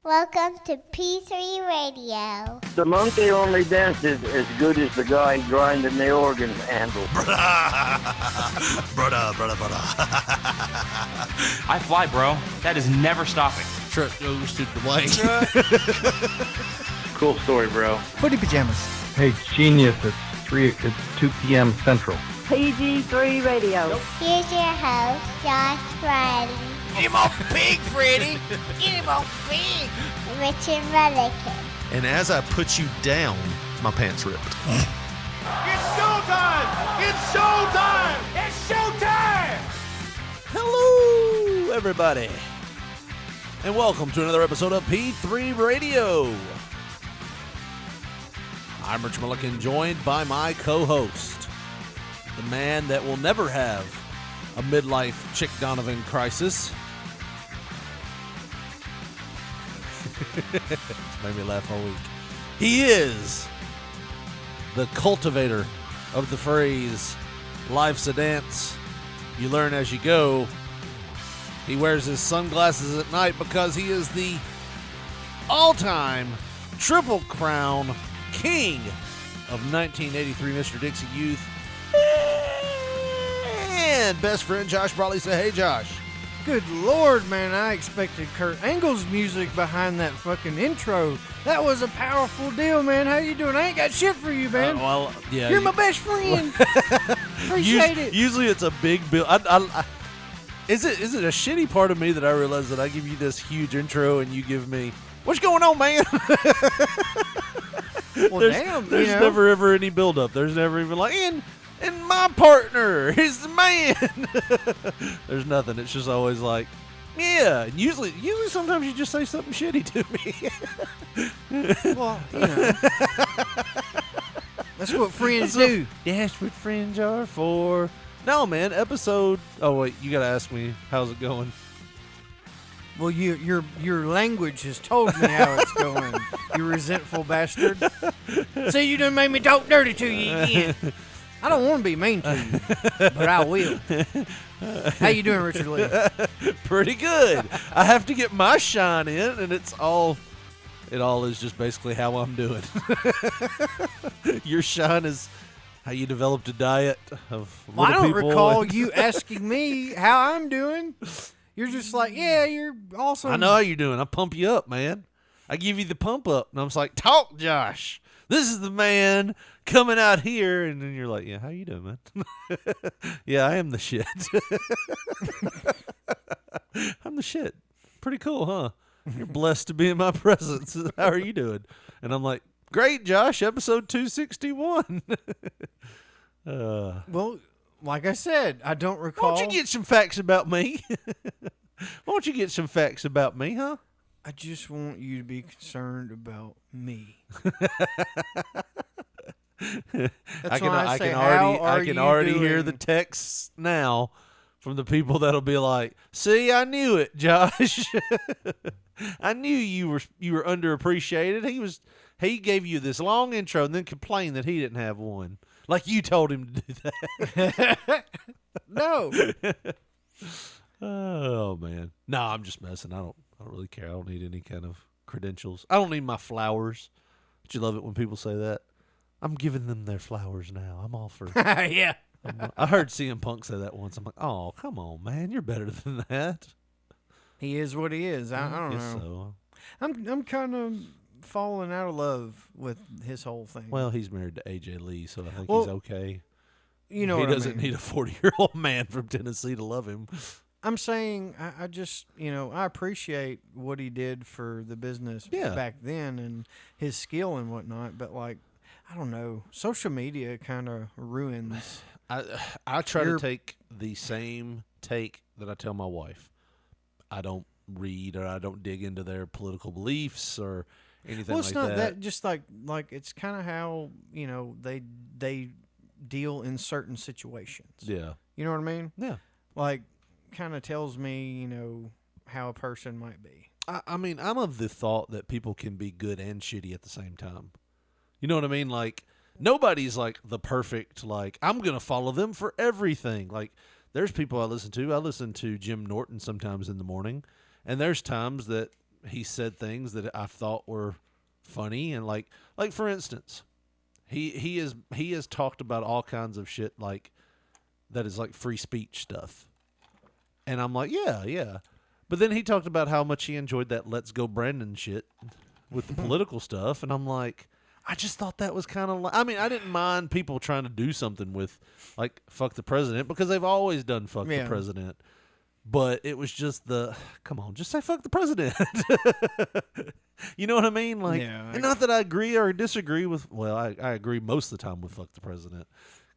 Welcome to P3 Radio. The monkey only dances as good as the guy grinding the organ handle. Brother. I fly, bro. That is never stopping. Truck goes to the white. Cool story, bro. Footy pajamas. Hey, genius, it's 2 p.m. Central. PG3 Radio. Here's your host, Josh Riley. Get him off pig, Freddy. Get him off big. Richard Mullican. And as I put you down, my pants ripped. It's showtime! It's showtime! It's showtime! Hello, everybody. And welcome to another episode of P3 Radio. I'm Rich Mullican, joined by my co-host, the man that will never have a midlife Chick Donovan crisis. It's made me laugh all week. He is the cultivator of the phrase, life's a dance, you learn as you go. He wears his sunglasses at night because he is the all-time Triple Crown king of 1983 Mr. Dixie Youth. And best friend Josh Brawley. Say, hey, Josh. Good Lord, man, I expected Kurt Angle's music behind that fucking intro. That was a powerful deal, man. How you doing? I ain't got shit for you, man. Well, yeah. You're my best friend. Appreciate it. Usually it's a big bill. Is it a shitty part of me that I realize that I give you this huge intro and you give me, what's going on, man? Well, there's never ever any build up. There's never even like, and my partner is the man. There's nothing. It's just always like, yeah. And usually sometimes you just say something shitty to me. Well, you know. That's what friends do. That's what friends are for. No, man. Episode. Oh wait, you gotta ask me how's it going. Well, your language has told me how it's going. You resentful bastard. See, you done made me talk dirty to you again. I don't want to be mean to you, but I will. How you doing, Richard Lee? Pretty good. I have to get my shine in, and it all is just basically how I'm doing. Your shine is how you developed a diet of little I don't people. recall you asking me how I'm doing. You're just like, yeah, you're awesome. I know how you're doing. I pump you up, man. I give you the pump up, and I'm just like, talk, Josh. This is the man coming out here, and then you're like, yeah, how you doing, man? Yeah, I am the shit. I'm the shit. Pretty cool, huh? You're blessed to be in my presence. How are you doing? And I'm like, great, Josh, episode 261. Well, like I said, I don't recall. Why don't you get some facts about me? Why don't you get some facts about me, huh? I just want you to be concerned about me. I can already hear the texts now from the people that'll be like, "See, I knew it, Josh. I knew you were underappreciated. He gave you this long intro and then complained that he didn't have one, like you told him to do that." No. Oh man, no, I'm just messing. I don't really care. I don't need any kind of credentials. I don't need my flowers. But you love it when people say that. I'm giving them their flowers now. I'm all for. Yeah. I heard CM Punk say that once. I'm like, oh, come on, man, you're better than that. He is what he is. I don't guess know. So. I'm kind of falling out of love with his whole thing. Well, he's married to AJ Lee, so I think Well, he's okay. You know, he what doesn't I mean. need a 40-year-old man from Tennessee to love him. I'm saying I just, I appreciate what he did for the business back then and his skill and whatnot. But, like, I don't know. Social media kind of ruins. I try to take the same take that I tell my wife. I don't read or I don't dig into their political beliefs or anything like that. Well, it's not that. Just like it's kind of how, they deal in certain situations. Yeah. You know what I mean? Yeah. Like, kind of tells me, how a person might be. I mean, I'm of the thought that people can be good and shitty at the same time. You know what I mean? Like, nobody's like the perfect, like, I'm going to follow them for everything. Like, there's people I listen to. I listen to Jim Norton sometimes in the morning, and there's times that he said things that I thought were funny, and like for instance, he has talked about all kinds of shit like that is like free speech stuff, and I'm like, yeah. But then he talked about how much he enjoyed that "Let's Go Brandon" shit with the political stuff, and I'm like, I just thought that was kind of like, I mean, I didn't mind people trying to do something with like "fuck the president" because they've always done "fuck the president," but it was just come on, just say "fuck the president." You know what I mean? Like, and not that I agree or disagree with. Well, I agree most of the time with "fuck the president."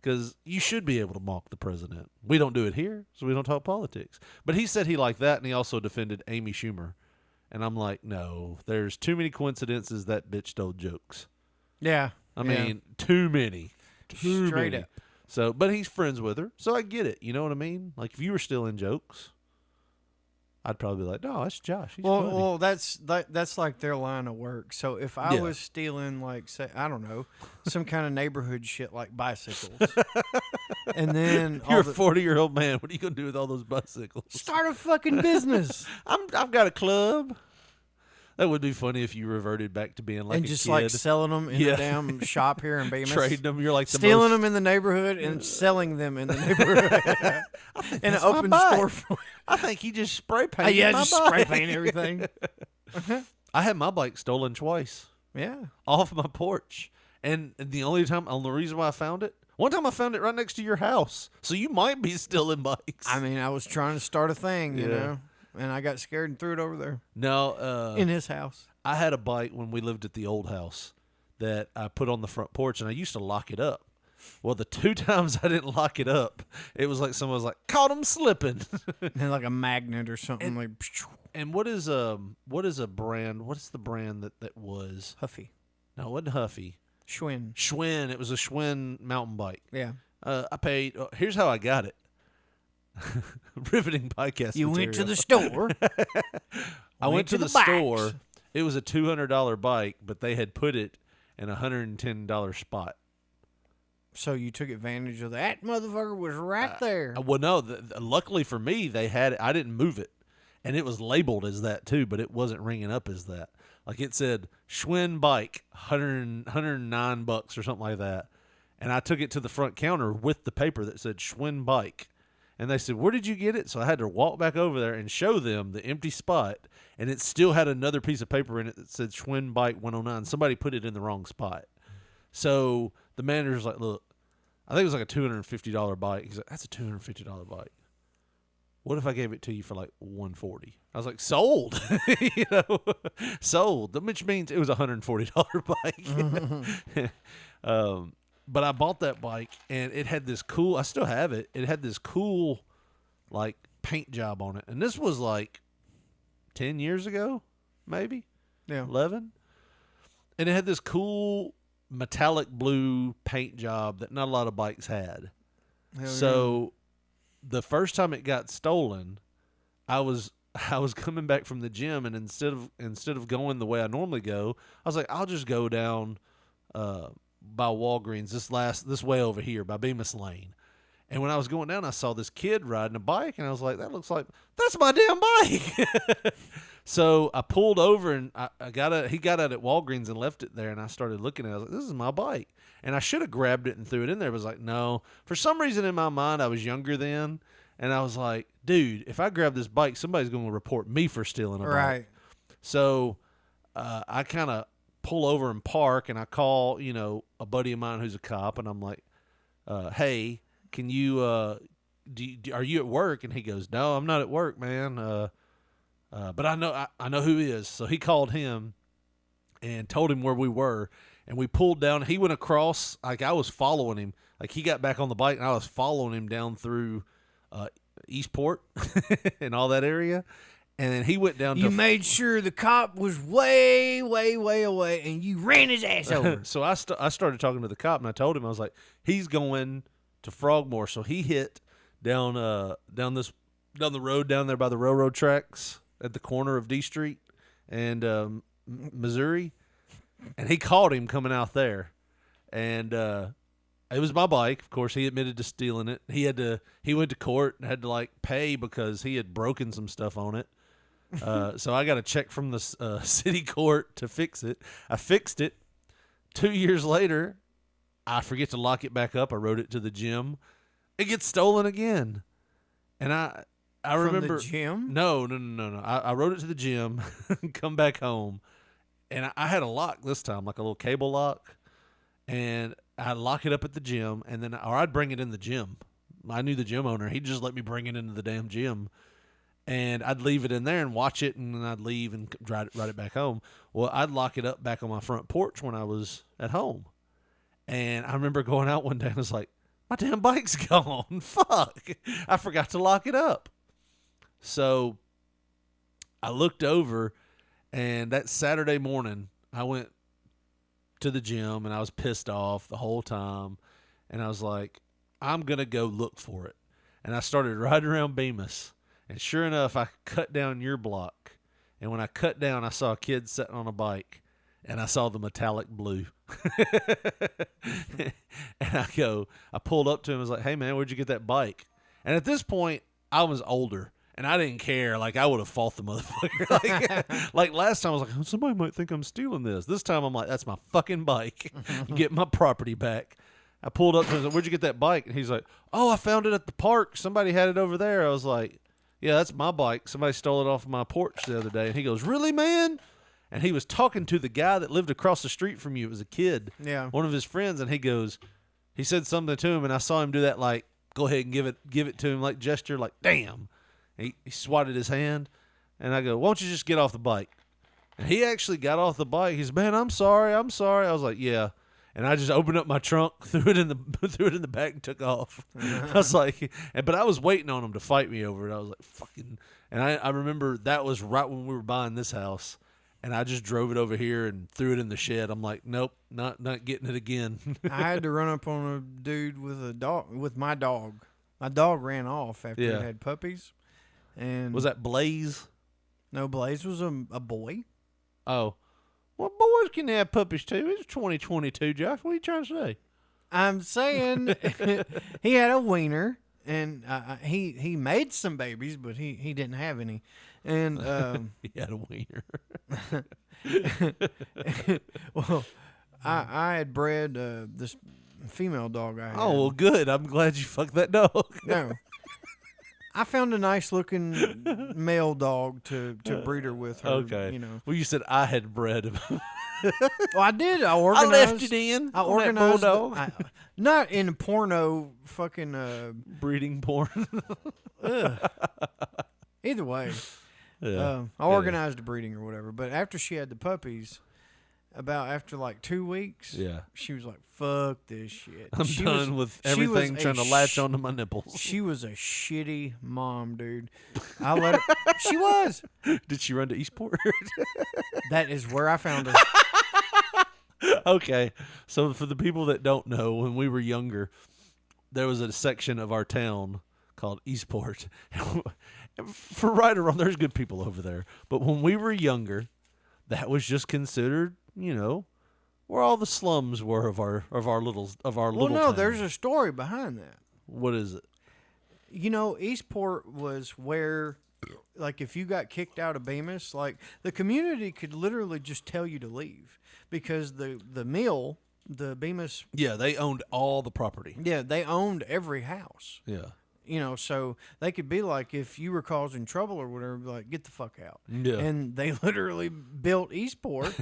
Because you should be able to mock the president. We don't do it here, so we don't talk politics. But he said he liked that, and he also defended Amy Schumer. And I'm like, no, there's too many coincidences that bitch stole jokes. Yeah. I mean, too many. Straight up. So, but he's friends with her, so I get it. You know what I mean? Like, if you were stealing jokes, I'd probably be like, no, that's Josh. He's funny. Well, that's like their line of work. So if I was stealing, like, say, I don't know, some kind of neighborhood shit like bicycles, and then you're a 40-year-old man. What are you gonna do with all those bicycles? Start a fucking business. I've got a club. That would be funny if you reverted back to being like and a just kid. like selling them in the damn shop here in Bemis. Trading them. You're like stealing them in the neighborhood and selling them in the neighborhood in an open storefront. I think he just spray painted. Just spray paint everything. I had my bike stolen twice. Yeah, off my porch, and the only reason why I found it. One time I found it right next to your house, so you might be stealing bikes. I mean, I was trying to start a thing, you know. And I got scared and threw it over there. No, in his house. I had a bike when we lived at the old house that I put on the front porch, and I used to lock it up. Well, the 2 times I didn't lock it up, it was like someone was like, caught him slipping. And like a magnet or something. And what is a brand? What is the brand that was? Huffy. No, it wasn't Huffy. Schwinn. It was a Schwinn mountain bike. Yeah. I paid. Here's how I got it. Riveting podcast. You material. went to the store. I went to the store. It was a $200 bike, but they had put it in a $110 spot. So you took advantage of that. Motherfucker was right there. Well, no. Luckily for me, they had it. I didn't move it, and it was labeled as that too, but it wasn't ringing up as that. Like it said, Schwinn bike, $109 or something like that. And I took it to the front counter with the paper that said Schwinn bike. And they said, where did you get it? So I had to walk back over there and show them the empty spot. And it still had another piece of paper in it that said Schwinn Bike 109. Somebody put it in the wrong spot. So the manager's like, look, I think it was like a $250 bike. He's like, that's a $250 bike. What if I gave it to you for like $140? I was like, sold. Sold. Which means it was a $140 bike. But I bought that bike, and it had this cool, I still have it, it had this cool, like, paint job on it. And this was, like, 10 years ago, maybe? Yeah. 11? And it had this cool metallic blue paint job that not a lot of bikes had. So the first time it got stolen, I was coming back from the gym, and instead of going the way I normally go, I was like, I'll just go down by Walgreens, this way over here by Bemis Lane. And when I was going down, I saw this kid riding a bike, and I was like, that's my damn bike. So I pulled over, and he got out at Walgreens and left it there, and I started looking at it. I was like, this is my bike. And I should have grabbed it and threw it in there. But I was like, no. For some reason in my mind, I was younger then, and I was like, dude, if I grab this bike, somebody's going to report me for stealing a bike. Right. So I kind of pull over and park, and I call, a buddy of mine who's a cop, and I'm like, hey, can you, are you at work? And he goes, no, I'm not at work, man. But I know who he is. So he called him and told him where we were, and we pulled down. He went across, like I was following him. Like he got back on the bike, and I was following him down through Eastport and all that area. And then he went down. You made sure the cop was way, way, way away, and you ran his ass over. So I started talking to the cop, and I told him, I was like, he's going to Frogmore. So he hit down the road down there by the railroad tracks at the corner of D Street and Missouri, and he caught him coming out there, and it was my bike. Of course, he admitted to stealing it. He went to court and had to like pay because he had broken some stuff on it. So I got a check from the city court to fix it. I fixed it. 2 years later, I forget to lock it back up. I rode it to the gym. It gets stolen again. And I From remember the gym? No. I rode it to the gym, come back home, and I had a lock this time, like a little cable lock, and I'd lock it up at the gym, and then or I'd bring it in the gym. I knew the gym owner; he'd just let me bring it into the damn gym, and I'd leave it in there and watch it, and then I'd leave and ride it back home. Well, I'd lock it up back on my front porch when I was at home, and I remember going out one day and I was like, my damn bike's gone. Fuck, I forgot to lock it up. So I looked over, and that Saturday morning, I went to the gym, and I was pissed off the whole time. And I was like, I'm going to go look for it. And I started riding around Bemis. And sure enough, I cut down your block. And when I cut down, I saw a kid sitting on a bike, and I saw the metallic blue. And I pulled up to him and was like, hey, man, where'd you get that bike? And at this point, I was older. And I didn't care. Like, I would have fought the motherfucker. Like last time, I was like, oh, somebody might think I'm stealing this. This time, I'm like, that's my fucking bike. Get my property back. I pulled up to him and said, where'd you get that bike? And he's like, oh, I found it at the park. Somebody had it over there. I was like, yeah, that's my bike. Somebody stole it off of my porch the other day. And he goes, really, man? And he was talking to the guy that lived across the street from you. It was a kid. Yeah. One of his friends. And he said something to him, and I saw him do that, like, go ahead and give it to him, like, gesture, like, damn. He swatted his hand, and I go, why don't you just get off the bike? And he actually got off the bike. He said, man, I'm sorry. I was like, yeah. And I just opened up my trunk, threw it in the back, and took off. I was like, but I was waiting on him to fight me over it. I was like, fucking. And I remember that was right when we were buying this house, and I just drove it over here and threw it in the shed. I'm like, nope, not getting it again. I had to run up on a dude with my dog. My dog ran off after it had puppies. And was that Blaze? No, Blaze was a boy. Oh. Well, boys can have puppies too. It's 2022, Josh. What are you trying to say? I'm saying he had a wiener, and he made some babies, but he didn't have any. And he had a wiener. Well, I had bred this female dog I had. Oh, well, good. I'm glad you fucked that dog. No. I found a nice looking male dog to breed her with her. Okay. You know. Well, you said I had bred him. Well, I did. I I organized. left it in. I on that organized. bulldog. Not in porno fucking. Breeding porn. Either way. Yeah. I organized the breeding or whatever. But after she had the puppies, after like 2 weeks, she was like, fuck this shit. I'm done with everything trying to latch onto my nipples. She was a shitty mom, dude. I let her. She was. Did she run to Eastport? That is where I found her. Okay. So for the people that don't know, when we were younger, there was a section of our town called Eastport. For right or wrong, there's good people over there. But when we were younger, that was just considered, you know, where all the slums were of our little Well, no, town. there's a story behind that. What is it? You know, Eastport was where, like, if you got kicked out of Bemis, like, the community could literally just tell you to leave because the mill, the Bemis. Yeah, they owned all the property. Yeah, they owned every house. Yeah. You know, so they could be like, if you were causing trouble or whatever, be like, get the fuck out. Yeah. And they literally built Eastport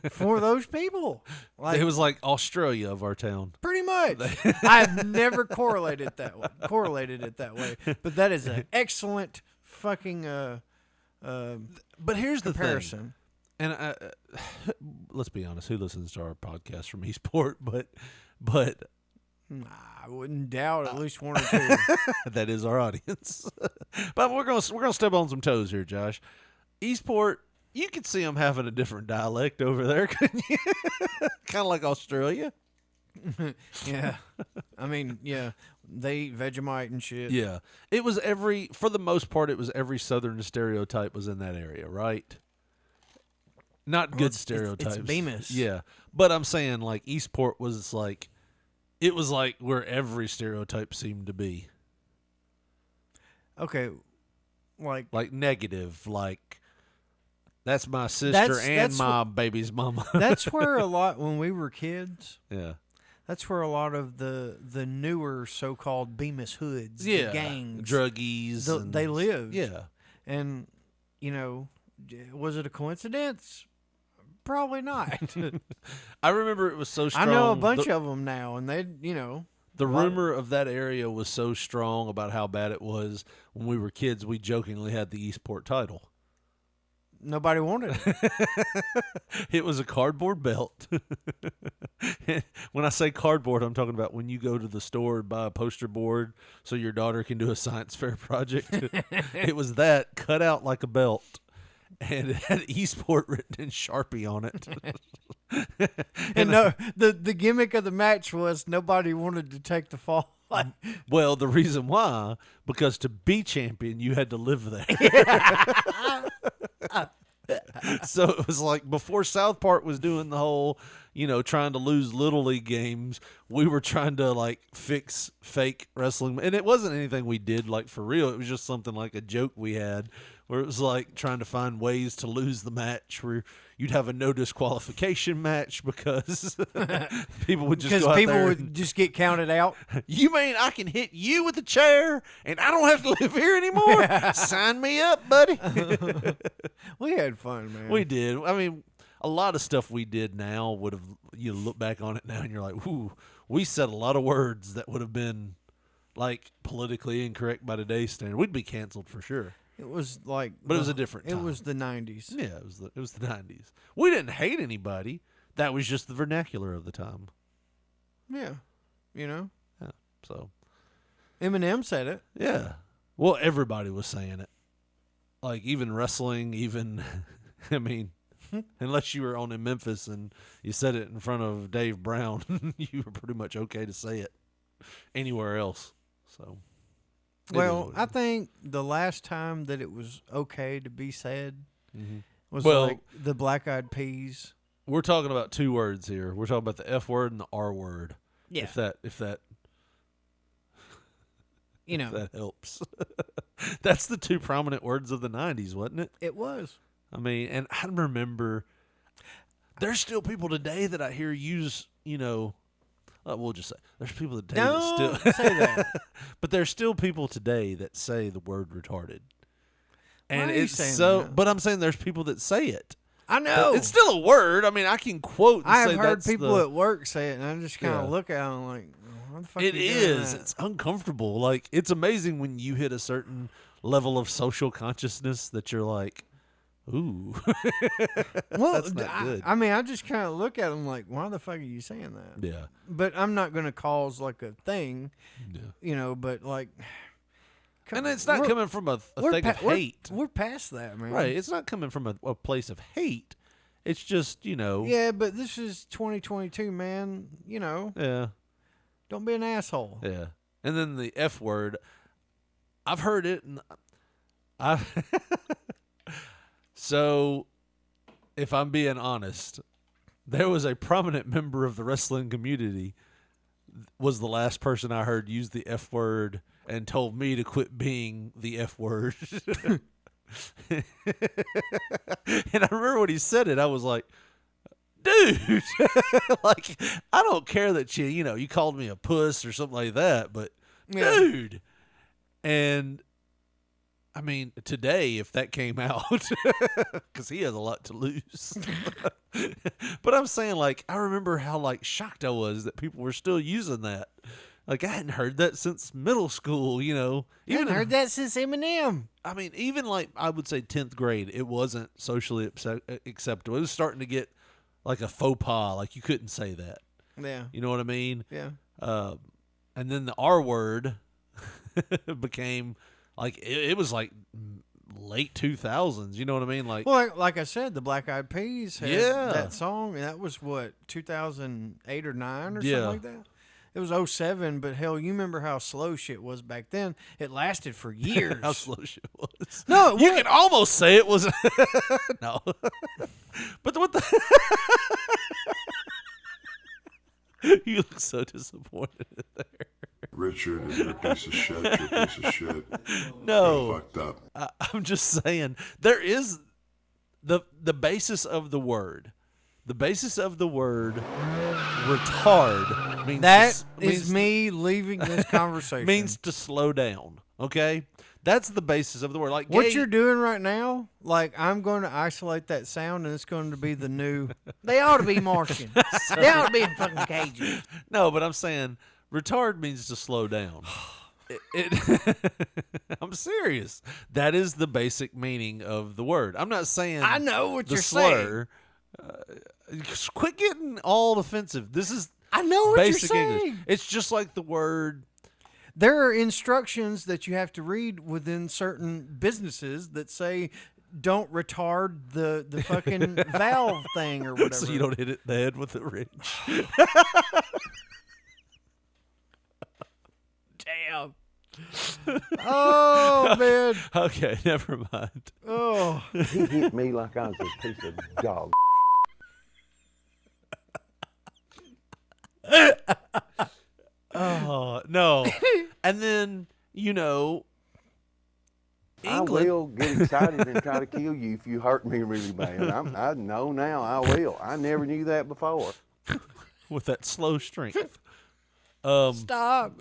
for those people. Like, It was like Australia of our town. pretty much. I've never correlated it that way. But that is an excellent fucking But here's the comparison. thing. And let's be honest, who listens to our podcast from Eastport? But I wouldn't doubt at least one or two. that is our audience. But we're gonna step on some toes here, Josh. Eastport, you could see them having a different dialect over there, couldn't you? Kind of like Australia. Yeah. I mean, yeah. They eat Vegemite and shit. Yeah, it was for the most part, it was every Southern stereotype was in that area, right? Not good stereotypes. It's Bemis. Yeah, but I'm saying like Eastport was like. It was like where every stereotype seemed to be. Okay, like Like negative, like That's my sister That's my baby's mama. That's where a lot, when we were kids, Yeah. that's where a lot of the newer so-called Bemis Hoods, the gangs, druggies, they lived. Yeah. And, was it a coincidence? Probably not. I remember it was so strong. I know a bunch of them now, and they, The rumor of that area was so strong about how bad it was. When we were kids, we jokingly had the Eastport title. Nobody wanted it. It was a cardboard belt. When I say cardboard, I'm talking about when you go to the store and buy a poster board so your daughter can do a science fair project. It was that cut out like a belt, and it had Eastport written in Sharpie on it. And no, the gimmick of the match was nobody wanted to take the fall. Well, the reason why, because to be champion, you had to live there. So it was like before South Park was doing the whole, trying to lose Little League games, we were trying to like fix fake wrestling. And it wasn't anything we did like for real. It was just something like a joke we had where it was like trying to find ways to lose the match where you'd have a no disqualification match because people would just go out there would just get counted out. You mean I can hit you with a chair and I don't have to live here anymore? Sign me up, buddy. We had fun, man. We did. I mean, a lot of stuff we did now would have, you look back on it now and you're like, whoo, we said a lot of words that would have been like politically incorrect by today's standard. We'd be canceled for sure. It was like, but it was a different time. It was the 90s. Yeah, it was the 90s. We didn't hate anybody. That was just the vernacular of the time. Yeah, Yeah. So Eminem said it. Yeah. Well, everybody was saying it. Like even wrestling, even I mean, unless you were on in Memphis and you said it in front of Dave Brown, you were pretty much okay to say it anywhere else. So well, I think the last time that it was okay to be said was well, like the Black Eyed Peas. We're talking about two words here. We're talking about the F word and the R word. Yeah. If that if that helps. That's the two prominent words of the 90s, wasn't it? It was. I mean, and I remember there's still people today that I hear use, we'll just say there's people today that still say that. But there's still people today that say the word retarded. And Why are you it's saying so that? but I'm saying there's people that say it. I know. It's still a word. I mean, I can quote and I have say heard that's people the, at work say it, and I just kind of Yeah. look at them like, what the fuck It are you doing is. that? It's uncomfortable. Like, it's amazing when you hit a certain level of social consciousness that you're like, ooh. Well, That's not good. I mean, I just kind of look at them like, why the fuck are you saying that? Yeah. But I'm not going to cause like a thing, Yeah. but like. And it's not coming from a thing of hate. We're past that, man. Right. It's not coming from a place of hate. It's just, Yeah, but this is 2022, man. Yeah. Don't be an asshole. Yeah. And then the F word, I've heard it. And So, if I'm being honest, there was a prominent member of the wrestling community was the last person I heard use the F word and told me to quit being the F word. And I remember when he said it, I was like, dude, like, I don't care that you called me a puss or something like that, but dude. And I mean, today, if that came out, because he has a lot to lose. But I'm saying, like, I remember how, like, shocked I was that people were still using that. Like, I hadn't heard that since middle school, I hadn't heard that since Eminem. I mean, even, like, I would say 10th grade, it wasn't socially acceptable. It was starting to get, like, a faux pas. Like, you couldn't say that. Yeah. You know what I mean? Yeah. And then the R word became... Like, it was like late 2000s, you know what I mean? Well, like I said, the Black Eyed Peas had Yeah. that song, and that was, what, 2008 or 9 or Yeah. something like that? It was 07, but hell, you remember how slow shit was back then. It lasted for years. How slow shit was. No, you can almost say it was. No. But what the. You look so disappointed there. Richard is a piece of shit. You're a piece of shit. No. You're fucked up. I'm just saying, there is the basis of the word. The basis of the word retard means That means is me leaving this conversation. means to slow down. Okay, that's the basis of the word. Like what gay- you're doing right now, like I'm going to isolate that sound, and it's going to be the new. They ought to be Martian. They ought to be in fucking cages. No, but I'm saying retard means to slow down. I'm serious. That is the basic meaning of the word. I'm not saying I know what the you're slur. Quit getting all defensive. This is I know what basic you're saying. English. It's just like the word. There are instructions that you have to read within certain businesses that say don't retard the fucking valve thing or whatever. So you don't hit it in the head with the wrench. Damn. Oh man. Okay, never mind. Oh. He hit me like I was a piece of dog. Oh no. And then England. I will get excited and try to kill you if you hurt me really bad. I know now I will. I never knew that before. With that slow strength. Stop.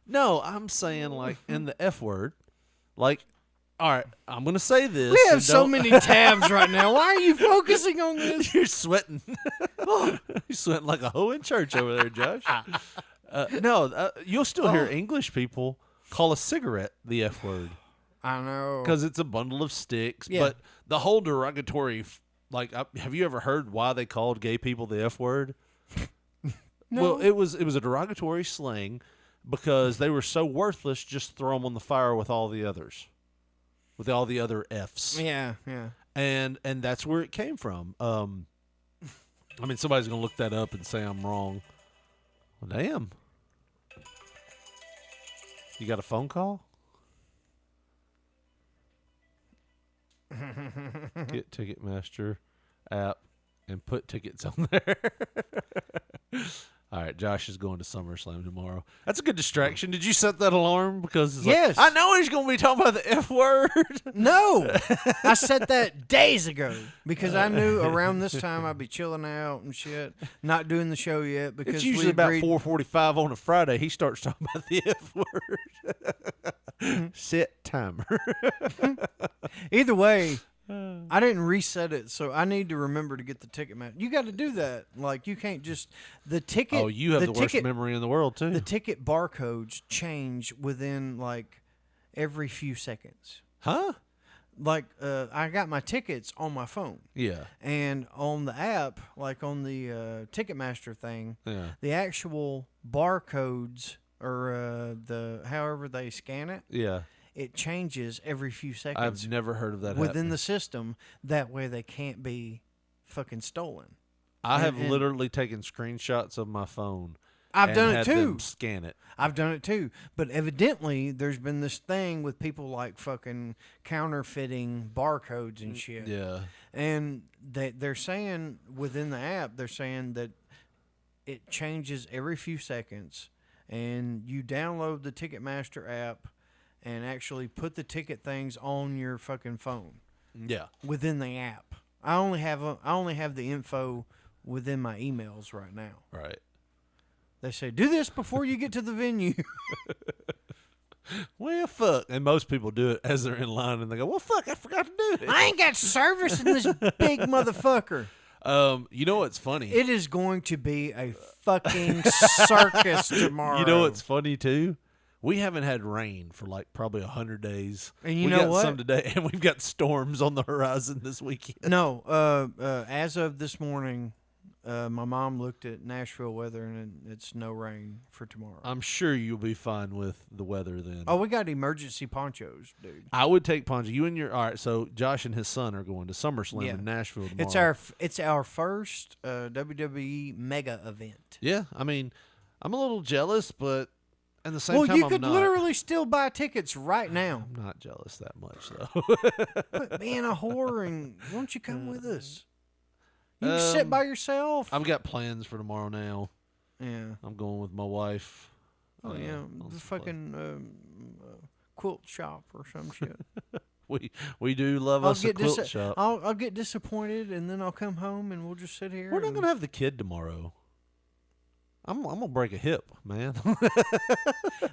No, I'm saying like in the F word, like, all right, I'm gonna say this. We have and so don't- many tabs right now. Why are you focusing on this? You're sweating. You're sweating like a hoe in church over there, Josh. No, you'll still hear English people call a cigarette the F word I know. because it's a bundle of sticks. Yeah. But the whole derogatory, have you ever heard why they called gay people the F word? No. Well, it was a derogatory slang because they were so worthless. Just throw them on the fire with all the others, with all the other Fs. Yeah. And that's where it came from. I mean, somebody's gonna look that up and say I'm wrong. Well, damn. You got a phone call? Get Ticketmaster app and put tickets on there. All right, Josh is going to SummerSlam tomorrow. That's a good distraction. Did you set that alarm? Because it's Yes. I know he's going to be talking about the F word. No, I said that days ago because I knew around this time I'd be chilling out and shit, not doing the show yet because It's usually we about agreed- 4:45 on a Friday. He starts talking about the F word. Set timer. Either way, I didn't reset it, so I need to remember to get the ticket man. You got to do that. Like you can't just the ticket. Oh, you have the worst ticket, memory in the world too. The ticket barcodes change within like every few seconds. Huh? Like I got my tickets on my phone. Yeah. And on the app, like on the Ticketmaster thing, Yeah. the actual barcodes or the however they scan it, Yeah. it changes every few seconds I've never heard of that within happening. the system. That way they can't be fucking stolen. I have and- literally taken screenshots of my phone. I've and done it had too. them scan it. I've done it too. But evidently there's been this thing with people like fucking counterfeiting barcodes and shit. Yeah. And they're saying within the app, they're saying that it changes every few seconds, and you download the Ticketmaster app and actually put the ticket things on your fucking phone Yeah. within the app. I only have the info within my emails right now. Right. They say do this before you get to the venue. Well, fuck. And most people do it as they're in line, and they go, "Well, fuck, I forgot to do it." I ain't got service in this big motherfucker. You know what's funny? It is going to be a fucking circus tomorrow. You know what's funny too? We haven't had rain for like probably 100 days. And you we know got what? some today, and we've got storms on the horizon this weekend. No, as of this morning, my mom looked at Nashville weather, and it's no rain for tomorrow. I'm sure you'll be fine with the weather then. Oh, we got emergency ponchos, dude. I would take Poncho. You and your all right. So Josh and his son are going to SummerSlam Yeah. in Nashville tomorrow. It's our first WWE mega event. Yeah, I mean, I'm a little jealous, but at the same Well, time, you I'm could not. literally still buy tickets right now. I'm not jealous that much though. Quit being a whore and why don't you come with us? You can sit by yourself. I've got plans for tomorrow now. Yeah. I'm going with my wife. Oh yeah, on the some fucking quilt shop or some shit. We do love us a quilt shop. I'll get disappointed, and then I'll come home, and we'll just sit here. We're not gonna have the kid tomorrow. I'm gonna break a hip, man.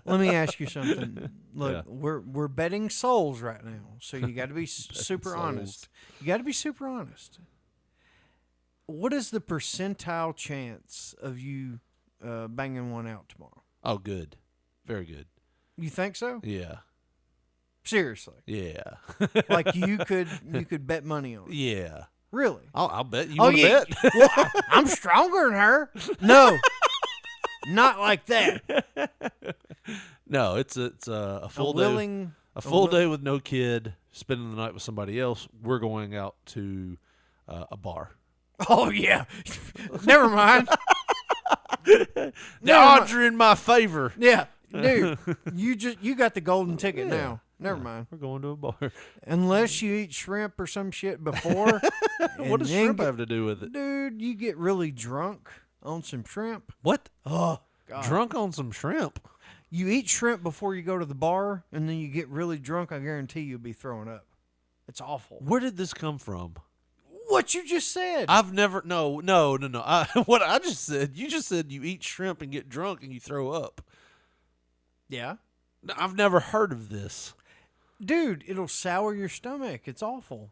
Let me ask you something. Look, Yeah. we're betting souls right now, so you got to be super honest. You got to be super honest. What is the percentile chance of you banging one out tomorrow? Oh, good, very good. You think so? Yeah, Seriously? yeah, Like you could bet money on it? yeah. Really? I'll bet you Oh want to yeah. bet. Well, I'm stronger than her. No, not like that. No, it's a full day. A full day with no kid, spending the night with somebody else. We're going out to a bar. Oh yeah. Never mind. The odds are in my favor. Yeah, dude. You got the golden ticket now. Never mind. We're going to a bar. Unless you eat shrimp or some shit before. What does shrimp have to do with it? Dude, you get really drunk on some shrimp. What? Oh, God. Drunk on some shrimp? You eat shrimp before you go to the bar, and then you get really drunk. I guarantee you'll be throwing up. It's awful. Where did this come from? What you just said. I've never. No. What I just said. You just said you eat shrimp and get drunk and you throw up. Yeah. No, I've never heard of this. Dude, it'll sour your stomach. It's awful.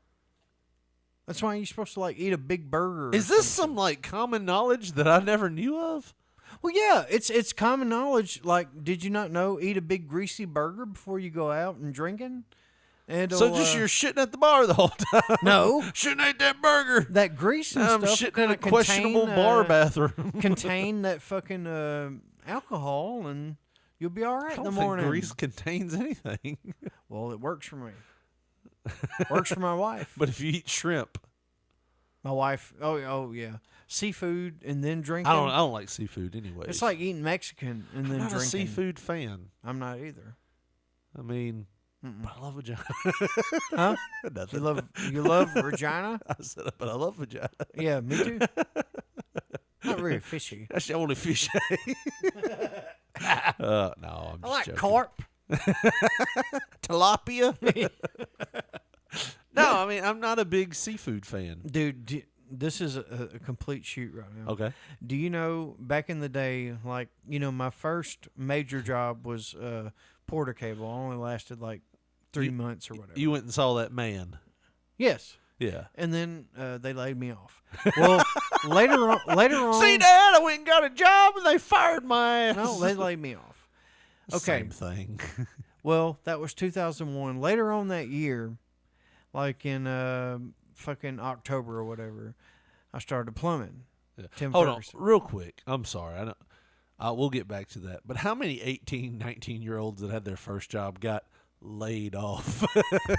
That's why you're supposed to eat a big burger. Is this some common knowledge that I never knew of? Well, yeah, it's common knowledge. Did you not know eat a big greasy burger before you go out and drinking? So just you're shitting at the bar the whole time. No, shouldn't eat that burger. That grease and I'm stuff. shitting in a questionable bar bathroom. Contain that fucking alcohol, and you'll be all right in the morning. Grease contains anything. Well, it works for me. Works for my wife. But if you eat shrimp, my wife. Oh yeah, seafood and then drinking. I don't like seafood anyway. It's like eating Mexican and then I'm not drinking. a seafood fan. I'm not either. I mean, but I love vagina. Huh? Nothing. You love Regina? I said it, but I love vagina. Yeah, me too. Not really fishy. That's the only fish. No, I'm just I like joking. carp. Tilapia. No, I mean I'm not a big seafood fan. Dude, this is a complete shoot right now. Okay. Do you know back in the day, my first major job was Porter Cable. I only lasted 3 months or whatever. You went and saw that man. Yes. Yeah. And then they laid me off. Well, later on. See, Dad, I went and got a job and they fired my ass. No, they laid me off. Okay. Same thing. Well, that was 2001. Later on that year, in fucking October or whatever, I started plumbing. Yeah. Tim Hold on, Ferguson. real quick. I'm sorry. We'll get back to that. But how many 18, 19-year-olds that had their first job got laid off?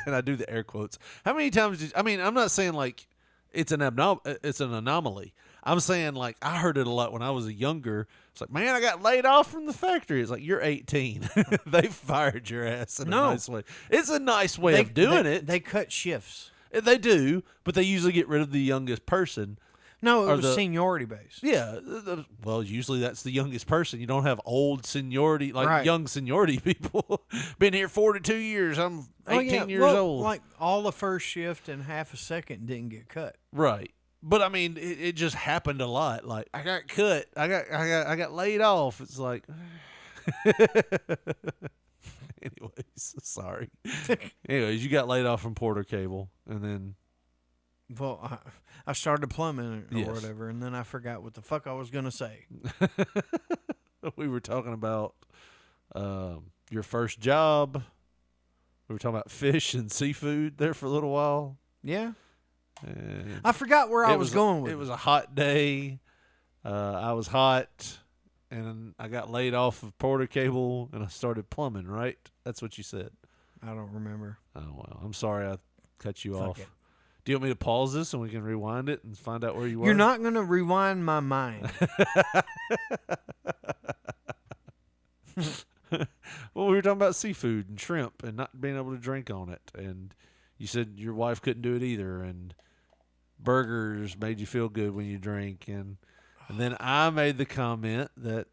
And I do the air quotes. How many times I'm not saying it's an anomaly. I'm saying I heard it a lot when I was younger. It's like, man, I got laid off from the factory. It's like, you're 18. They fired your ass in a nice way. It's a nice way of doing it. They cut shifts. They do, but they usually get rid of the youngest person. No, it was seniority based. Yeah. Well, usually that's the youngest person. You don't have old seniority, Right. young seniority people. Been here 42 years. I'm 18 years old. All the first shift and half a second didn't get cut. Right. But I mean, it just happened a lot. I got cut. I got laid off. It's like, anyways, sorry. Anyways, you got laid off from Porter Cable, and then. Well, I started plumbing or Yes. whatever, and then I forgot what the fuck I was gonna say. We were talking about your first job. We were talking about fish and seafood there for a little while. Yeah. And I forgot where I was going with it. It was a hot day. I was hot, and I got laid off of Porter Cable, and I started plumbing, right? That's what you said. I don't remember. Oh, well. I'm sorry I cut you Fuck off. it. Do you want me to pause this and we can rewind it and find out where you were? You're not going to rewind my mind. Well, we were talking about seafood and shrimp and not being able to drink on it. And you said your wife couldn't do it either. And burgers made you feel good when you drink. And then I made the comment that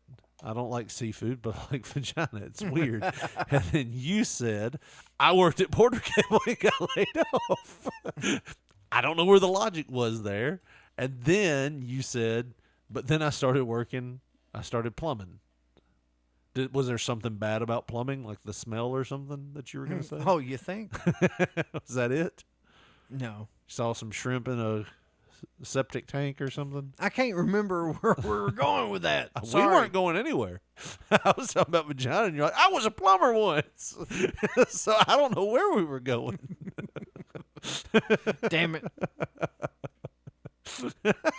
I don't like seafood, but I like vagina. It's weird. And then you said, I worked at Porter Cable and got laid off. I don't know where the logic was there. And then you said, but then I started plumbing. Was there something bad about plumbing, like the smell or something that you were going to say? Oh, you think? Was that it? No. Saw some shrimp in a septic tank or something? I can't remember where we were going with that. We Sorry. weren't going anywhere. I was talking about vagina, and you're like, I was a plumber once. So I don't know where we were going. Damn it.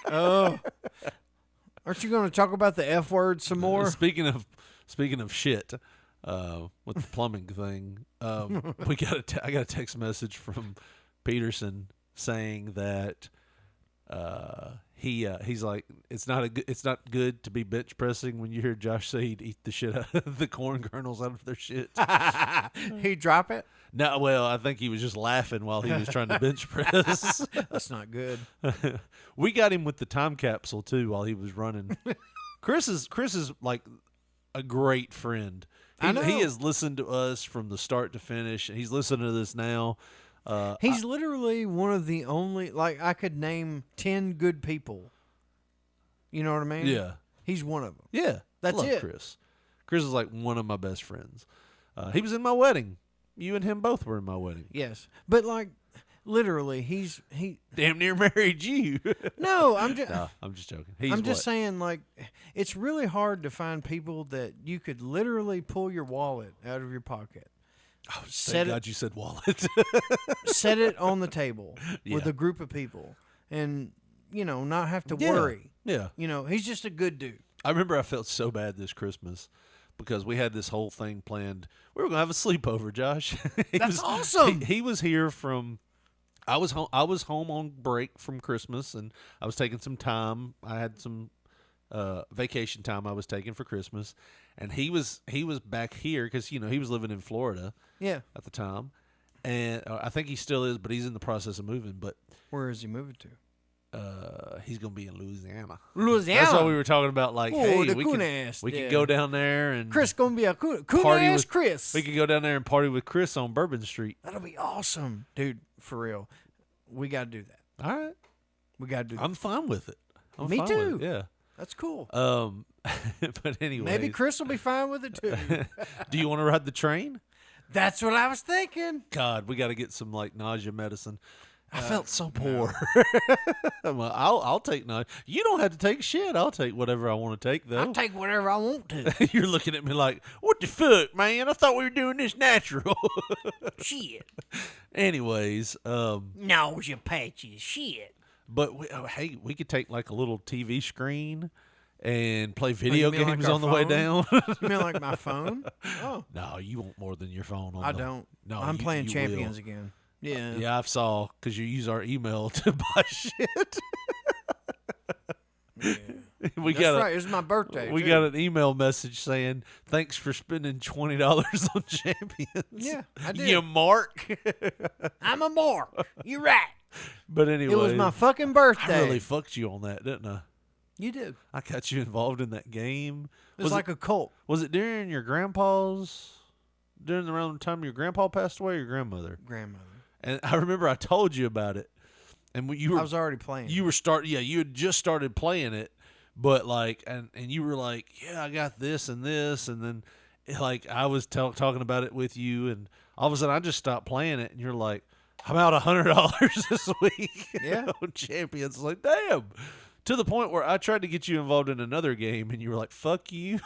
Oh. Aren't you going to talk about the F word some more? Speaking of shit, with the plumbing thing, I got a text message from Peterson saying that he's like, it's not good to be bench pressing when you hear Josh say he'd eat the shit out of the corn kernels out of their shit. He'd drop it? No, well, I think he was just laughing while he was trying to bench press. That's not good. We got him with the time capsule too while he was running. Chris is like a great friend. I know. He has listened to us from the start to finish. He's listening to this now. He's literally one of the only, like, I could name 10 good people. You know what I mean? Yeah. He's one of them. Yeah. That's I love it. Chris. Chris is like one of my best friends. He was in my wedding. You and him both were in my wedding. Yes. But, like, literally, he damn near married you. No, I'm just joking. I'm just saying, like, it's really hard to find people that you could literally pull your wallet out of your pocket. Oh, thank God you said wallet. Set it on the table with Yeah. a group of people and, you know, not have to Yeah. worry. Yeah. You know, he's just a good dude. I remember I felt so bad this Christmas because we had this whole thing planned. We were going to have a sleepover, Josh. That's awesome. He was here from I was home on break from Christmas, and I was taking some time. I had some vacation time I was taking for Christmas, and he was back here because, you know, he was living in Florida at the time, and I think he still is, but he's in the process of moving. But Where is he moving to? he's gonna be in Louisiana. Louisiana. That's what we were talking about. Like, Oh, hey, the we coon-ass, could yeah. go down there and Chris gonna be a coon party ass with Chris. We could go down there and party with Chris on Bourbon Street. That'll be awesome, dude. For real, we gotta do that. All right, We gotta do that. I'm fine with it. I'm Me fine too. with it, yeah. That's cool. But anyway, Maybe Chris will be fine with it too. Do you want to ride the train? That's what I was thinking. God, we got to get some like nausea medicine. I felt so poor. I'm like, I'll take nausea. You don't have to take shit. I'll take whatever I want to take, though. I'll take whatever I want to. You're looking at me like, what the fuck, man? I thought we were doing this natural. Shit. Anyways, Nausea patches. Shit. but hey, we could take like a little TV screen and play video mean like games our on the way phone? down. You mean like my phone? Oh, No, you want more than your phone. I don't. No, I'm playing you Champions will. again. Yeah. Yeah, I saw because you use our email to buy shit. Yeah. we That's got right. It was my birthday. we too. got an email message saying thanks for spending $20 on Champions. Yeah, I did. You mark. I'm a mark. You're right. But anyway, It was my fucking birthday. I really fucked you on that, didn't I? You did. I got you involved in that game. It was like a cult. Was it during around the time your grandpa passed away or your grandmother? Grandmother. And I remember I told you about it. And you were I was already playing. you had just started playing it, but like and you were like, yeah, I got this and this, and then like I was talking about it with you, and all of a sudden I just stopped playing it, and you're like, I'm out $100 this week. Yeah. on Champions. Like, damn. To the point where I tried to get you involved in another game, and you were like, fuck you.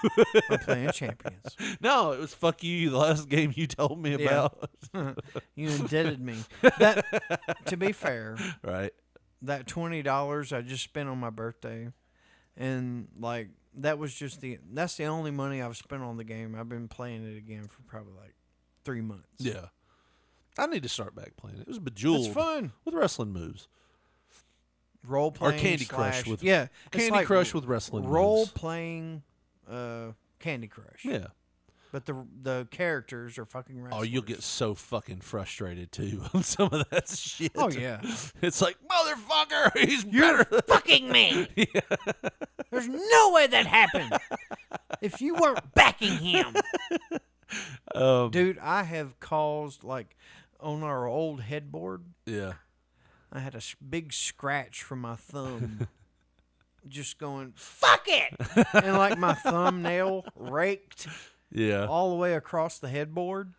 I'm playing Champions. No, it was fuck you, the last game you told me Yeah. about. You indebted me. That, to be fair, Right. that $20 I just spent on my birthday, and like that's the only money I've spent on the game. I've been playing it again for probably like 3 months. Yeah. I need to start back playing it. It was Bejeweled. It's fun. With wrestling moves. Role playing Candy Crush with it's Candy like Crush with wrestling role moves. playing Candy Crush. Yeah. But the characters are fucking wrestlers. Oh, you'll get so fucking frustrated too on some of that shit. Oh yeah. It's like, motherfucker, he's better. fucking me. There's no way that happened. if you weren't backing him. Um, Dude, I have caused, like, on our old headboard, yeah. I had a big scratch from my thumb. Just going, fuck it! And, like, my thumbnail raked Yeah. all the way across the headboard.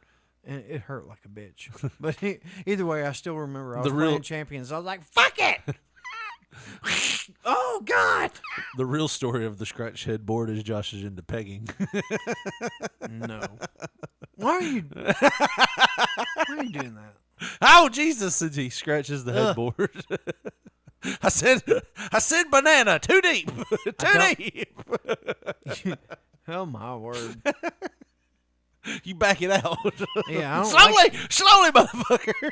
And it hurt like a bitch. But either way, I still remember I was playing Champions. I was like, fuck it! Oh, God! The real story of the scratch headboard is Josh is into pegging. No. Why are you doing that? Oh, Jesus, and he scratches the headboard. I said banana, too deep, too deep. Oh, my word. You back it out. Yeah, I don't slowly, motherfucker.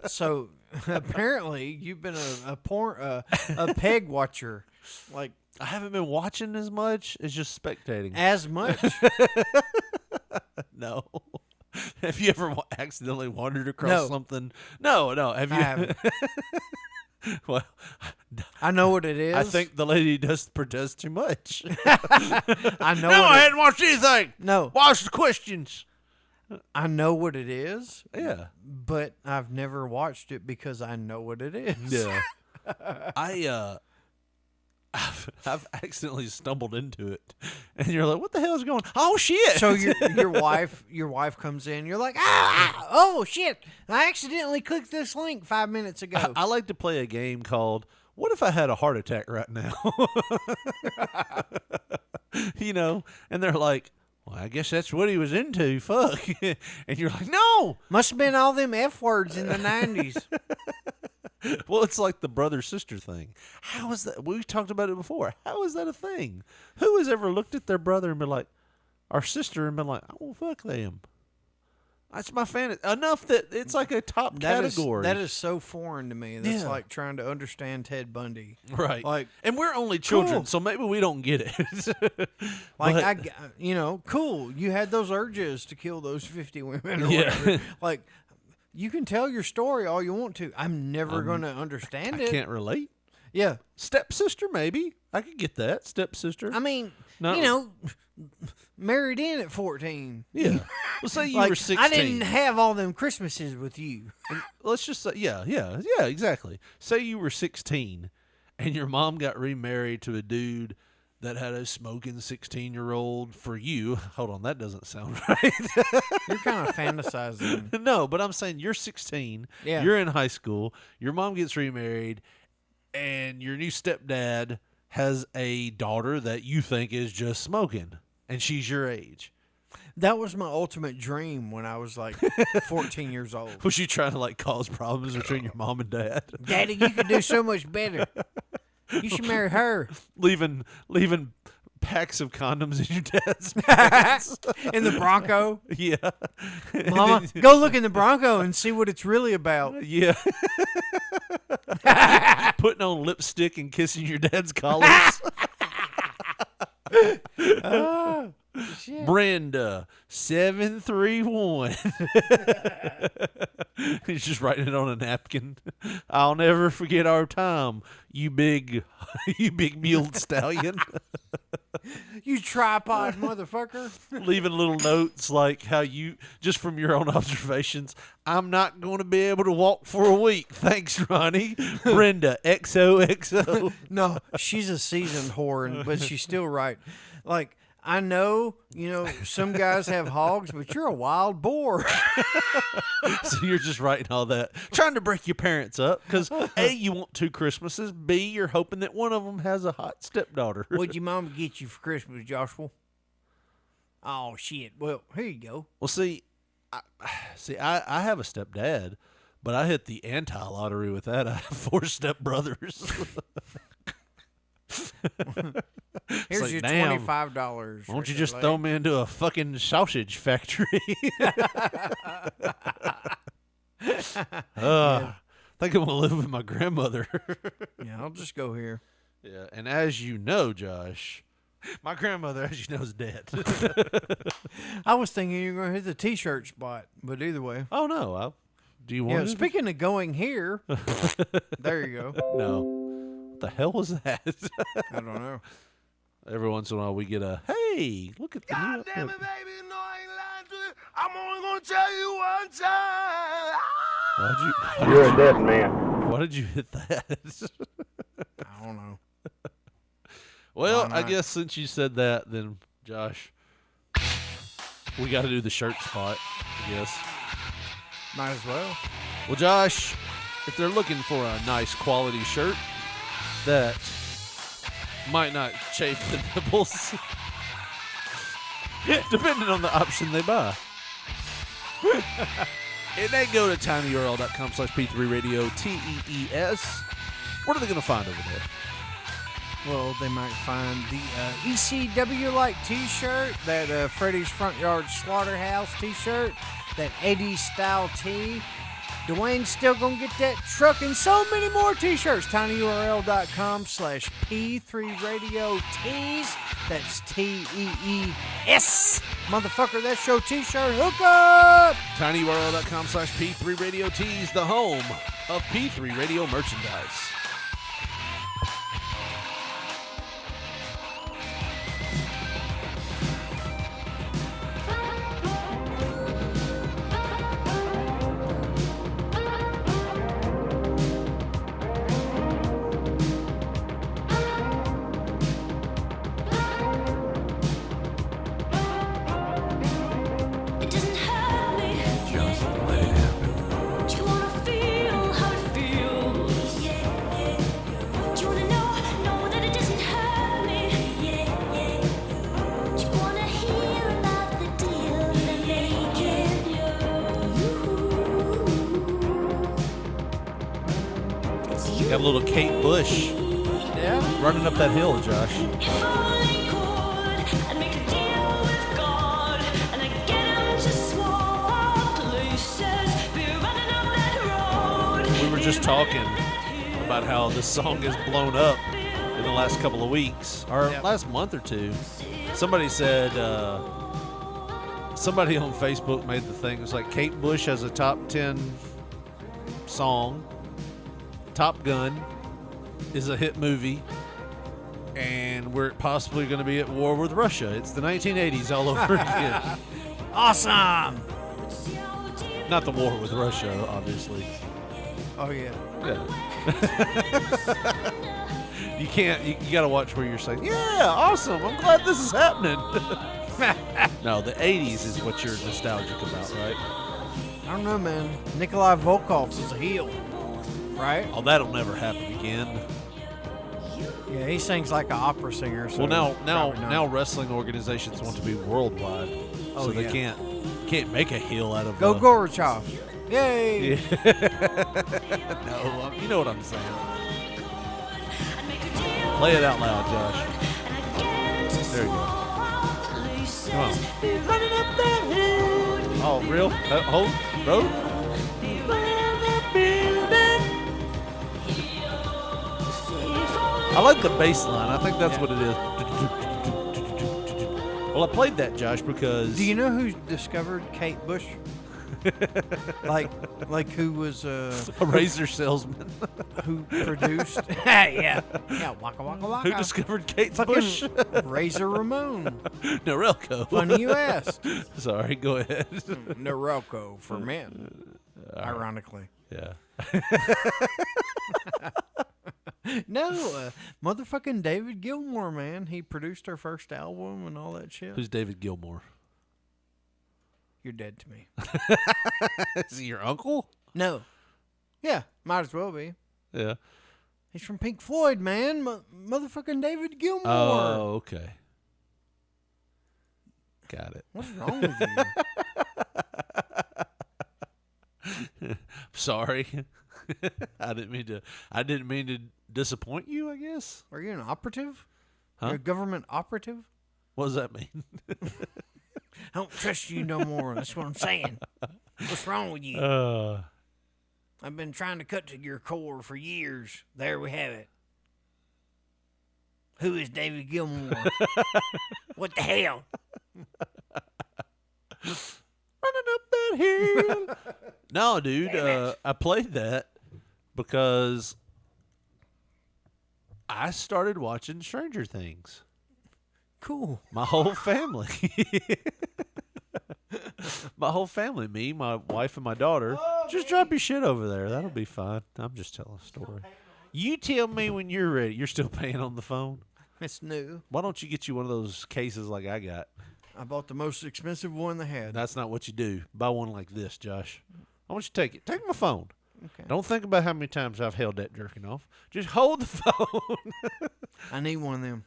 So apparently you've been a peg watcher, like I haven't been watching as much as just spectating. as much. No. Have you ever accidentally wandered across something? No. Have you? I haven't. Well, I know what it is. I think the lady does protest too much. I know. No, I hadn't watched anything. No, Watch the questions. I know what it is. Yeah. But I've never watched it because I know what it is. Yeah. I've accidentally stumbled into it, and you're like, "What the hell is going? Oh shit!" So your wife comes in. You're like, oh shit! I accidentally clicked this link 5 minutes ago. I like to play a game called "What if I had a heart attack right now?" You know, and they're like, "Well, I guess that's what he was into." Fuck, and you're like, "No." Must have been all them F words in the 90s. Well, it's like the brother-sister thing. How is that? We've talked about it before. How is that a thing? Who has ever looked at their brother and been like, our sister, and been like, "Oh, fuck them"? That's my fantasy. Enough that it's like a top category. That is so foreign to me. That's like trying to understand Ted Bundy. Right. Like, and we're only children, cool. so maybe we don't get it. Like, cool. You had those urges to kill those 50 women or whatever. Like, you can tell your story all you want to. I'm never going to understand it. I can't relate. Yeah. Stepsister, maybe. I could get that. Stepsister. I mean, married in at 14. Yeah. Well, say you Like, were 16. I didn't have all them Christmases with you. Let's just say, yeah, exactly. Say you were 16 and your mom got remarried to a dude that had a smoking 16-year-old for you. Hold on, that doesn't sound right. You're kind of fantasizing. No, but I'm saying you're 16. Yeah. You're in high school. Your mom gets remarried, and your new stepdad has a daughter that you think is just smoking, and she's your age. That was my ultimate dream when I was like 14 years old. Was you trying to like cause problems between your mom and dad? Daddy, you could do so much better. You should marry her. Leaving packs of condoms in your dad's pants. In the Bronco. Yeah. Mama, go look in the Bronco and see what it's really about. Yeah. Putting on lipstick and kissing your dad's collars. Oh, shit. Brenda 731. He's just writing it on a napkin. I'll never forget our time, you big muled stallion. You tripod motherfucker. Leaving little notes like how you, just from your own observations, I'm not going to be able to walk for a week. Thanks, Ronnie. Brenda, XOXO. No, she's a seasoned whore, but she's still right. Like, I know, some guys have hogs, but you're a wild boar. So you're just writing all that, trying to break your parents up because A, you want 2 Christmases. B, you're hoping that one of them has a hot stepdaughter. What'd your mama get you for Christmas, Joshua? Oh shit! Well, here you go. Well, I have a stepdad, but I hit the anti-lottery with that. I have 4 stepbrothers. Here's like, your damn, $25. Why don't you just throw me into a fucking sausage factory? I think I'm gonna live with my grandmother. Yeah, I'll just go here. Yeah, and as you know, Josh, my grandmother, as you know, is dead. I was thinking you were going to hit the T-shirt spot, but either way. Oh, no. Do you want to? Speaking of going here, there you go. No. What the hell was that? I don't know. every once in a while we get a, hey, look at the new God damn it, upload. baby, no, I ain't lying to you. I'm only gonna tell you one time. You're a dead man. Why did you hit that? I don't know. Well, Why I not? guess since you said that, then Josh, we got to do the shirt spot, I guess. Might as well. Well, Josh, if they're looking for a nice quality shirt that might not chafe the nipples, depending on the option they buy. And they go to tinyurl.com/P3Radio, TEES. What are they going to find over there? Well, they might find the ECW-like T-shirt, that Freddy's Front Yard Slaughterhouse T-shirt, that 80s style tee. Dwayne's still gonna get that truck and so many more T-shirts. tinyurl.com/P3Radio tees. That's TEES. Motherfucker, that's your T-shirt. Hook up. tinyurl.com/P3Radio tees, the home of P3 Radio merchandise. Got a little Kate Bush running up that hill, Josh. We were just talking about how this song has blown up in the last couple of weeks, or last month or two. Somebody said, somebody on Facebook made the thing. It was like Kate Bush has a top 10 song. Top Gun is a hit movie, and we're possibly going to be at war with Russia. It's the 1980s all over again. Awesome. Not the war with Russia, obviously. Oh, yeah. You can't, you got to watch where you're saying, yeah, awesome, I'm glad this is happening. No, the 80s is what you're nostalgic about, right? I don't know, man. Nikolai Volkov is a heel, right? Oh, that'll never happen again. Yeah, he sings like an opera singer. So Well, now probably wrestling organizations want to be worldwide, Oh, so they yeah. can't make a heel out of Go Gorbachev. Yay! Yeah. No, you know what I'm saying. Play it out loud, Josh. There you go. Come on. Oh, real? Hold, road? I like the bass line. I think that's what it is. Well, I played that, Josh, because... Do you know who discovered Kate Bush? like who was a razor salesman. Who produced? yeah, waka waka waka. Who discovered Kate Fucking Bush? Razor Ramon. Norelco. Funny you asked. Sorry, go ahead. Norelco for men. Ironically. Yeah. No, motherfucking David Gilmour, man. He produced her first album and all that shit. Who's David Gilmour? You're dead to me. Is he your uncle? No. Yeah, might as well be. Yeah. He's from Pink Floyd, man. Motherfucking David Gilmour. Oh, okay. Got it. What's wrong with you? Sorry. I didn't mean to disappoint you, I guess. Are you an operative? Huh? You're a government operative? What does that mean? I don't trust you no more. That's what I'm saying. What's wrong with you? I've been trying to cut to your core for years. There we have it. Who is David Gilmour? What the hell? Running up that hill. No, dude. I played that because I started watching Stranger Things. Cool. My whole family. My whole family, me, my wife, and my daughter. Just drop your shit over there. That'll be fine. I'm just telling a story. You tell me when you're ready. You're still paying on the phone? It's new. Why don't you get you one of those cases like I got? I bought the most expensive one they had. That's not what you do. Buy one like this, Josh. I want you to take it. Take my phone. Okay. Don't think about how many times I've held that jerking off. Just hold the phone. I need one of them.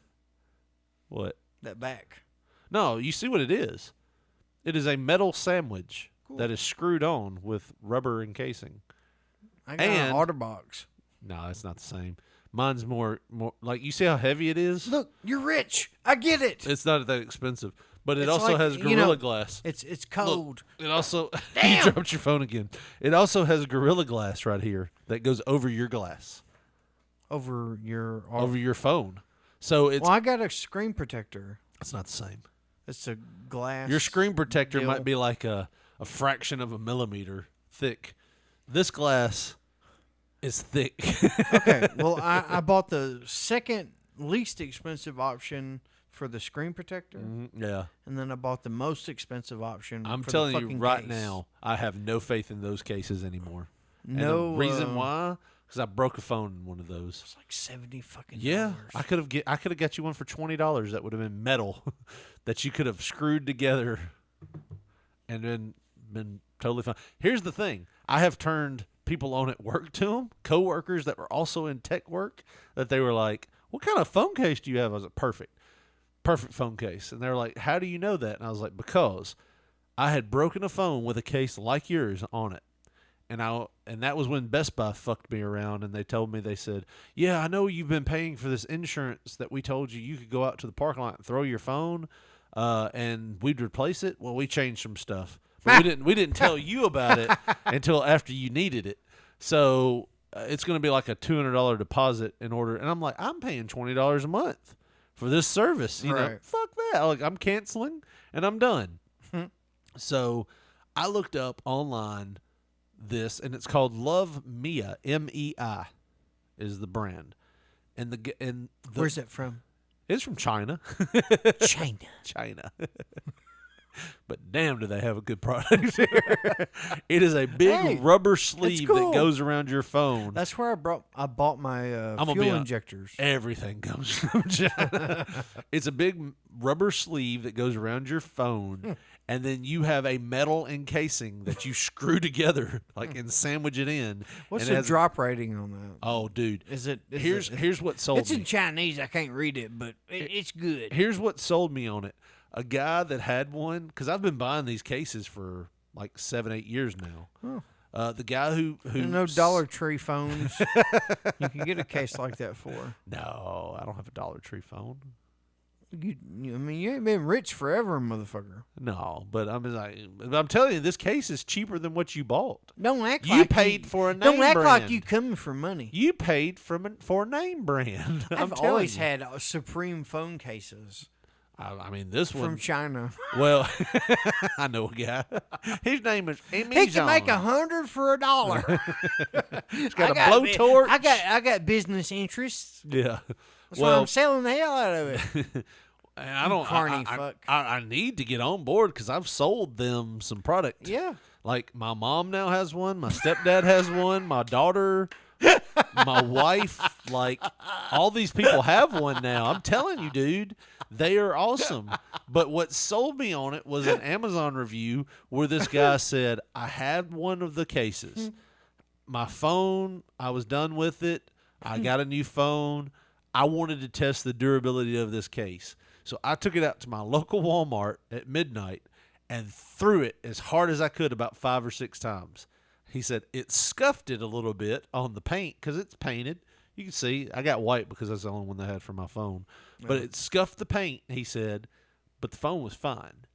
What? That back. No, you see what it is. It is a metal sandwich Cool. that is screwed on with rubber encasing. I got And- an OtterBox. No, it's not the same. Mine's more like, you see how heavy it is? Look, you're rich. I get it. It's not that expensive, but it It's also like, has you Gorilla know, Glass. It's Look, cold. it also you Damn. dropped your phone again. It also has Gorilla Glass right here that goes over your glass, Over your over your phone. So it's Well, I got a screen protector. it's not the same. It's a glass. Your screen protector deal. might be like a fraction of a millimeter thick. This glass is thick. Okay. Well, I bought the second least expensive option for the screen protector, Yeah. and then I bought the most expensive option. I'm for telling the you fucking right case. now, I have no faith in those cases anymore. No And the reason why? Because I broke a phone in one of those. It's like 70 fucking. Yeah, dollars. I could have got you one for $20 that would have been metal that you could have screwed together and then been totally fine. Here's the thing. I have turned people on at work to them, coworkers that were also in tech work, that they were like, "What kind of phone case do you have?" I was like, "Perfect phone case." And they were like, "How do you know that?" And I was like, "Because I had broken a phone with a case like yours on it." And that was when Best Buy fucked me around, and they told me, they said, "Yeah, I know you've been paying for this insurance that we told you could go out to the parking lot and throw your phone, and we'd replace it." Well, we changed some stuff, but we didn't tell you about it until after you needed it. So it's going to be like a $200 deposit in order. And I'm like, I'm paying $20 a month for this service. You know, Right. fuck that. Like, I'm canceling and I'm done. So I looked up online this, and it's called Love Mia, MEI is the brand. Where's that from? It's from China. China. China. But damn, do they have a good product here. It is a big Hey, rubber sleeve cool. that goes around your phone. That's where I bought my gonna be fuel hon- injectors. Everything comes from China. It's a big rubber sleeve that goes around your phone, and then you have a metal encasing that you screw together, like, and sandwich it in. What's and it the has- drop rating on that? Oh, dude. Is it? Here's what sold It's me. in Chinese. I can't read it, but it's good. Here's what sold me on it. A guy that had one, because I've been buying these cases for like 7-8 years now. The guy who No Dollar Tree phones. You can get a case like that for. No, I don't have a Dollar Tree phone. I mean, you ain't been rich forever, motherfucker. No, but I'm telling you, this case is cheaper than what you bought. Don't act You like paid for a name Don't act like brand. you coming for money. You paid for a name brand. I've I'm telling always you. had Supreme phone cases I mean, this from one. China. Well, I know a guy. His name is. He can make 100 for $1. He's got I a blowtorch. I got business interests. Yeah. That's why I'm selling the hell out of it. And I don't. Carny I, fuck. I need to get on board because I've sold them some product. Yeah. Like, my mom now has one. My stepdad has one. My daughter, my wife, like, all these people have one now. I'm telling you, dude, they are awesome. But what sold me on it was an Amazon review where this guy said, I had one of the cases. My phone, I was done with it. I got a new phone. I wanted to test the durability of this case. So I took it out to my local Walmart at midnight and threw it as hard as I could about 5 or 6 times. He said it scuffed it a little bit on the paint because it's painted. You can see I got white because that's the only one they had for my phone. But it scuffed the paint, he said, but the phone was fine.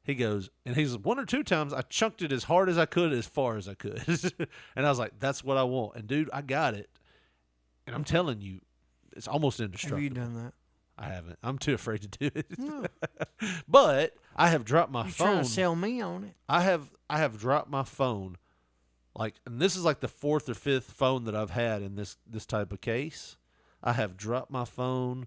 He goes, and he's 1 or 2 times I chunked it as hard as I could, as far as I could. And I was like, that's what I want. And, dude, I got it. And I'm telling you, it's almost indestructible. Have you done that? I haven't. I'm too afraid to do it. No. But I have dropped my You're phone. trying to sell me on it. I have dropped my phone, like, and this is like the 4th or 5th phone that I've had in this type of case. I have dropped my phone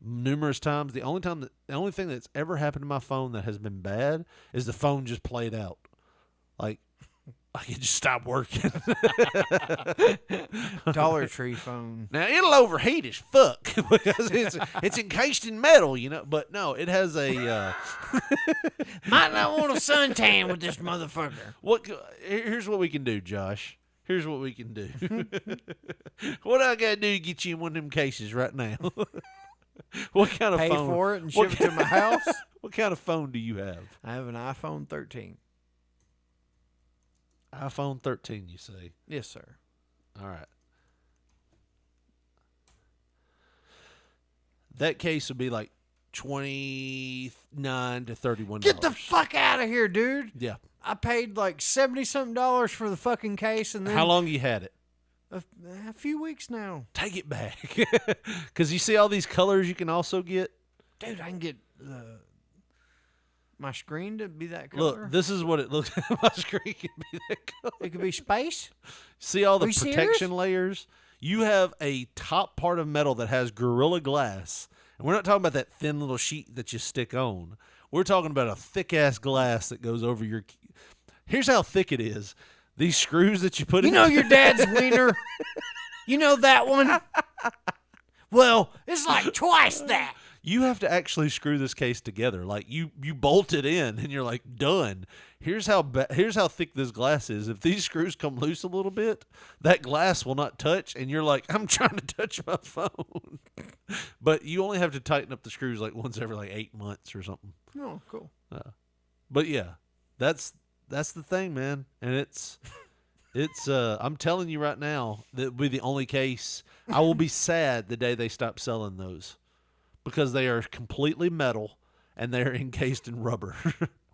numerous times. The only thing that's ever happened to my phone that has been bad is the phone just played out. Like it just stopped working. Dollar Tree phone. Now it'll overheat as fuck because it's encased in metal, But no, it has a. Might not want a suntan with this motherfucker. Here's what we can do, Josh. Here's what we can do. What I gotta do to get you in one of them cases right now? What kind of Pay phone? for it and ship it to my house? What kind of phone do you have? I have an iPhone 13. iPhone 13, you say? Yes, sir. All right. That case would be like $29 to $31. Get the fuck out of here, dude. Yeah. I paid like $70-something for the fucking case, and then How long you had it? a few weeks now. Take it back. Because you see all these colors you can also get? Dude, I can get my screen to be that color. Look, this is what it looks like. My screen can be that color. It could be space. See all the Are you protection serious? layers? You have a top part of metal that has Gorilla Glass. And we're not talking about that thin little sheet that you stick on. We're talking about a thick-ass glass that goes over your... Here's how thick it is. These screws that you put in... You know your dad's wiener? You know that one? Well, it's like twice that. You have to actually screw this case together. Like you bolt it in, and you're like done. Here's how thick this glass is. If these screws come loose a little bit, that glass will not touch, and you're like, I'm trying to touch my phone. But you only have to tighten up the screws like once every like 8 months or something. Oh, cool. But yeah, that's the thing, man. And it's I'm telling you right now, that will be the only case. I will be sad the day they stop selling those, because they are completely metal and they're encased in rubber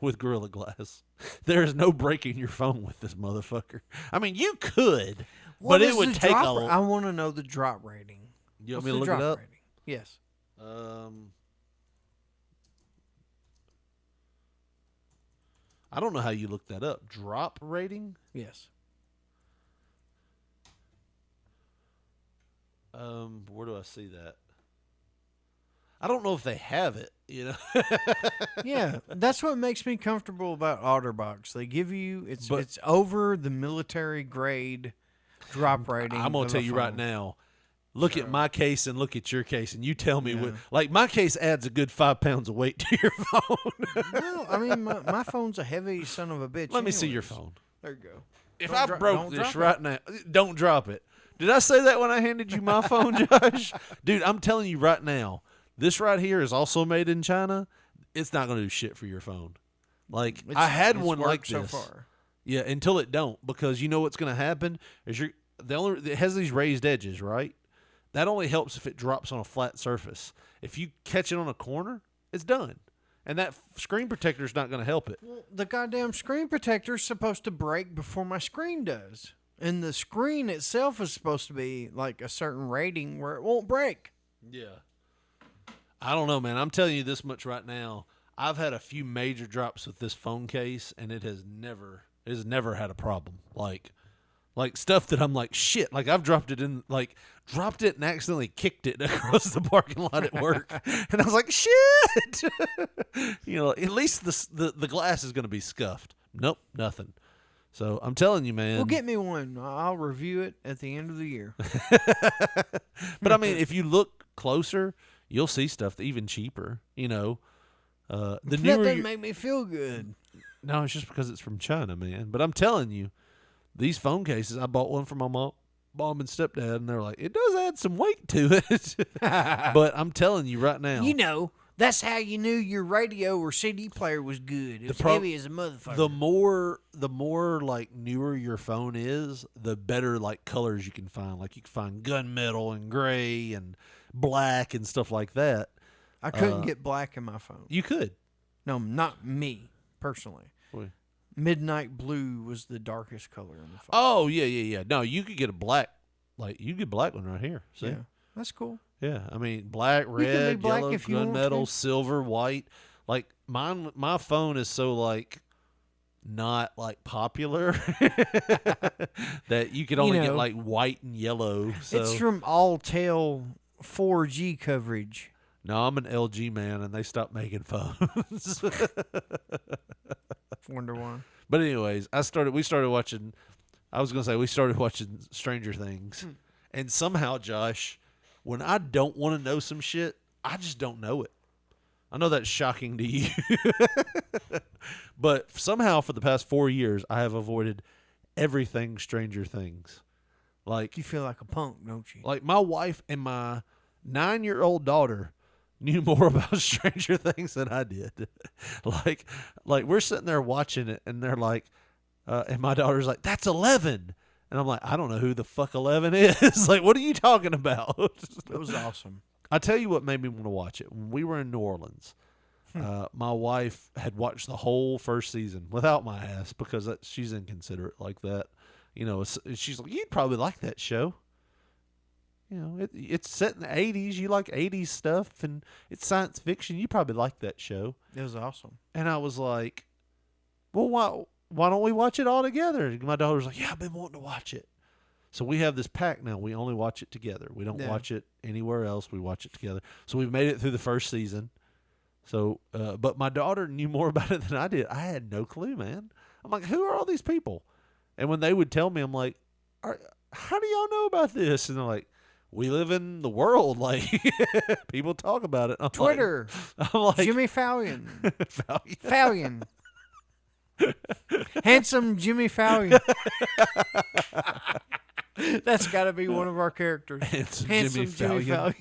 with Gorilla Glass. There is no breaking your phone with this motherfucker. I mean, you could, What but it is would the take drop a. I want to know the drop rating. You want What's me to the look drop it up? rating? Yes. I don't know how you look that up. Drop rating? Yes. Where do I see that? I don't know if they have it, Yeah, that's what makes me comfortable about OtterBox. They give you it's over the military grade drop rating. I'm gonna of tell a you right phone. now. Look at my case and look at your case, and you tell me what. Like my case adds a good 5 pounds of weight to your phone. No, I mean my phone's a heavy son of a bitch. Let me see your anyways. phone. There you go. If Don't I dro- broke don't this drop it. right now, don't drop it. Did I say that when I handed you my phone, Josh? Dude, I'm telling you right now, this right here is also made in China. It's not going to do shit for your phone. Like I had It's one like worked so this. far. Yeah, until it don't, because you know what's going to happen is it has these raised edges, right? That only helps if it drops on a flat surface. If you catch it on a corner, it's done. And that screen protector is not going to help it. Well, the goddamn screen protector's supposed to break before my screen does. And the screen itself is supposed to be like a certain rating where it won't break. Yeah. I don't know, man. I'm telling you this much right now. I've had a few major drops with this phone case, and it has never had a problem. Like stuff that I'm like, shit. Like I've dropped it and accidentally kicked it across the parking lot at work, and I was like, shit. At least the glass is going to be scuffed. Nope, nothing. So I'm telling you, man. Well, get me one. I'll review it at the end of the year. But I mean, if you look closer, you'll see stuff that's even cheaper. The That newer. doesn't make me feel good. No, it's just because it's from China, man. But I'm telling you, these phone cases, I bought one for my mom and stepdad, and they're like, it does add some weight to it. But I'm telling you right now. That's how you knew your radio or CD player was good. It was heavy as a motherfucker. The more like newer your phone is, the better like colors you can find. Like you can find gunmetal and gray and black and stuff like that. I couldn't get black in my phone. You could. No, not me personally. What? Midnight blue was the darkest color in the phone. Oh yeah. No, you could get a black. Like you get a black one right here. See? Yeah, that's cool. Yeah, I mean black, be red, black yellow, if you want gunmetal, to. silver, white. Like my phone is so like not like popular that you could only get like white and yellow. So. It's from Alltel 4G coverage. No, I'm an LG man, and they stopped making phones. Wonder why. But anyways, we started watching. I was gonna say we started watching Stranger Things, and somehow, Josh, when I don't want to know some shit, I just don't know it. I know that's shocking to you, but somehow for the past 4 years, I have avoided everything Stranger Things. Like You feel like a punk, don't you? Like my wife and my 9-year-old daughter knew more about Stranger Things than I did. like we're sitting there watching it, and they're like, and my daughter's like, "That's 11," and I'm like, "I don't know who the fuck 11 is." Like, what are you talking about? It was awesome. I tell you what made me want to watch it. When we were in New Orleans, my wife had watched the whole first season without my ass because she's inconsiderate like that. You know, she's like, "You'd probably like that show. You know, it's set in the 80s. You like 80s stuff, and it's science fiction. You probably like that show." It was awesome. And I was like, "Well, why don't we watch it all together?" And my daughter's like, "Yeah, I've been wanting to watch it." So we have this pact now. We only watch it together. We don't watch it anywhere else. We watch it together. So we've made it through the first season. So, but my daughter knew more about it than I did. I had no clue, man. I'm like, "Who are all these people?" And when they would tell me, I'm like, "How do y'all know about this?" And they're like, "We live in the world. Like, people talk about it." Twitter. I'm like, Jimmy Fallon. Fallon. Handsome Jimmy Fallon. That's got to be one of our characters. Handsome Jimmy Fallon.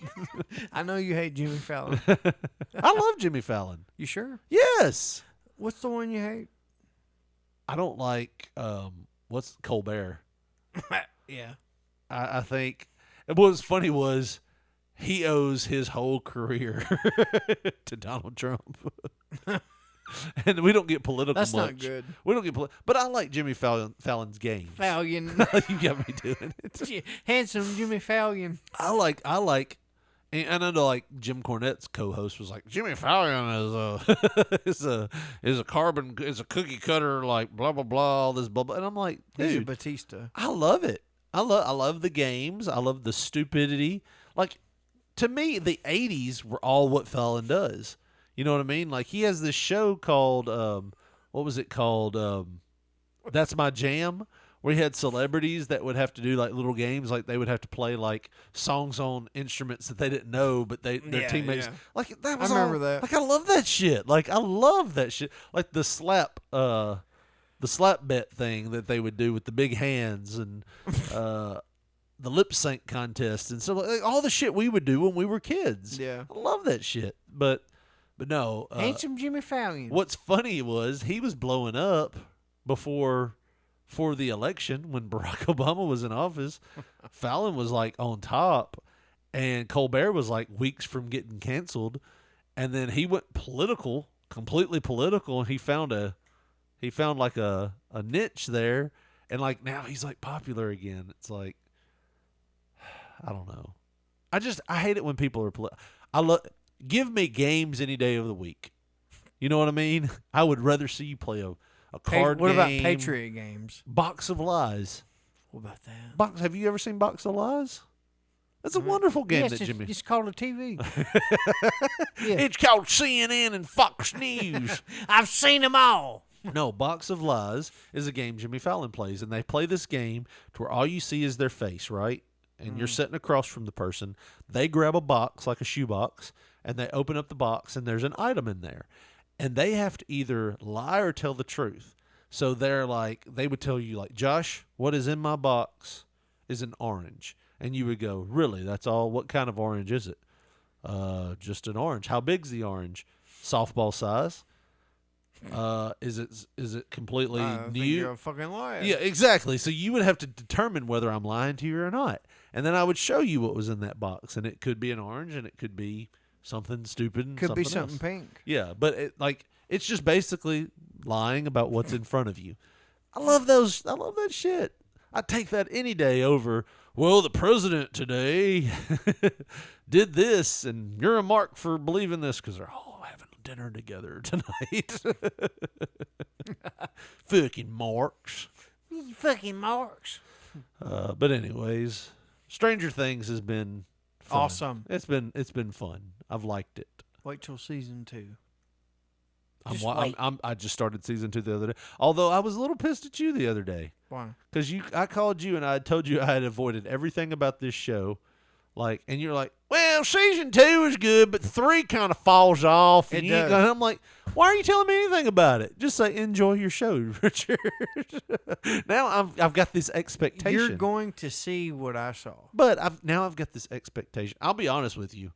I know you hate Jimmy Fallon. I love Jimmy Fallon. You sure? Yes. What's the one you hate? I don't like what's Colbert. Yeah. I think what was funny was he owes his whole career to Donald Trump. And we don't get political That's much. not good. We don't get but I like Jimmy Fallon's game. Fallon. You got me doing it. Handsome Jimmy Fallon. I like and I know like Jim Cornette's co-host was like, Jimmy Fallon is a is a cookie cutter, like blah blah blah, all this blah blah, and I'm like, dude, He's a Batista. I love it. I love the games. I love the stupidity. Like, to me, the 80s were all what Fallon does. You know what I mean? Like, he has this show called, what was it called? That's My Jam, where he had celebrities that would have to do, like, little games. Like, they would have to play, like, songs on instruments that they didn't know, but their teammates. Yeah. Like, that was I remember that. Like, I love that shit. Like, I love that shit. Like, the slap bet thing that they would do with the big hands and the lip sync contest and so like, all the shit we would do when we were kids. Yeah. I love that shit. But no. Handsome Jimmy Fallon. What's funny was he was blowing up for the election when Barack Obama was in office. Fallon was like on top, and Colbert was like weeks from getting canceled, and then he went completely political, and he found like a niche there, and like now he's like popular again. It's like, I don't know. I hate it when people are give me games any day of the week. You know what I mean? I would rather see you play a card game. What about Patriot games? Box of Lies. What about that? Have you ever seen Box of Lies? That's a wonderful game that Jimmy. It's called a TV. Yeah. It's called CNN and Fox News. I've seen them all. No, Box of Lies is a game Jimmy Fallon plays, and they play this game to where all you see is their face, right? And you're sitting across from the person. They grab a box, like a shoebox, and they open up the box, and there's an item in there. And they have to either lie or tell the truth. So they're like, they would tell you, like, Josh, what is in my box is an orange. And you would go, really? That's all? What kind of orange is it? Just an orange. How big's the orange? Softball size. Is it completely I think new? you're a fucking liar. Yeah, exactly. So you would have to determine whether I'm lying to you or not. And then I would show you what was in that box. And it could be an orange, and it could be something stupid and Could be something something else. pink. Yeah, but it's just basically lying about what's in front of you. I love that shit. I take that any day over, well, the president today did this, and you're a mark for believing this because they're all having dinner together tonight. Fucking marks. Fucking marks. But anyways, Stranger Things has been fun. Awesome. It's been fun. I've liked it. Wait till season 2. I just started season 2 the other day. Although I was a little pissed at you the other day. Why? Because I called you and I told you I had avoided everything about this show. And you're like, well, season 2 is good, but 3 kind of falls off. And It does. And I'm like, why are you telling me anything about it? Just say, enjoy your show, Richard. Now I've got this expectation. You're going to see what I saw. But I've got this expectation. I'll be honest with you.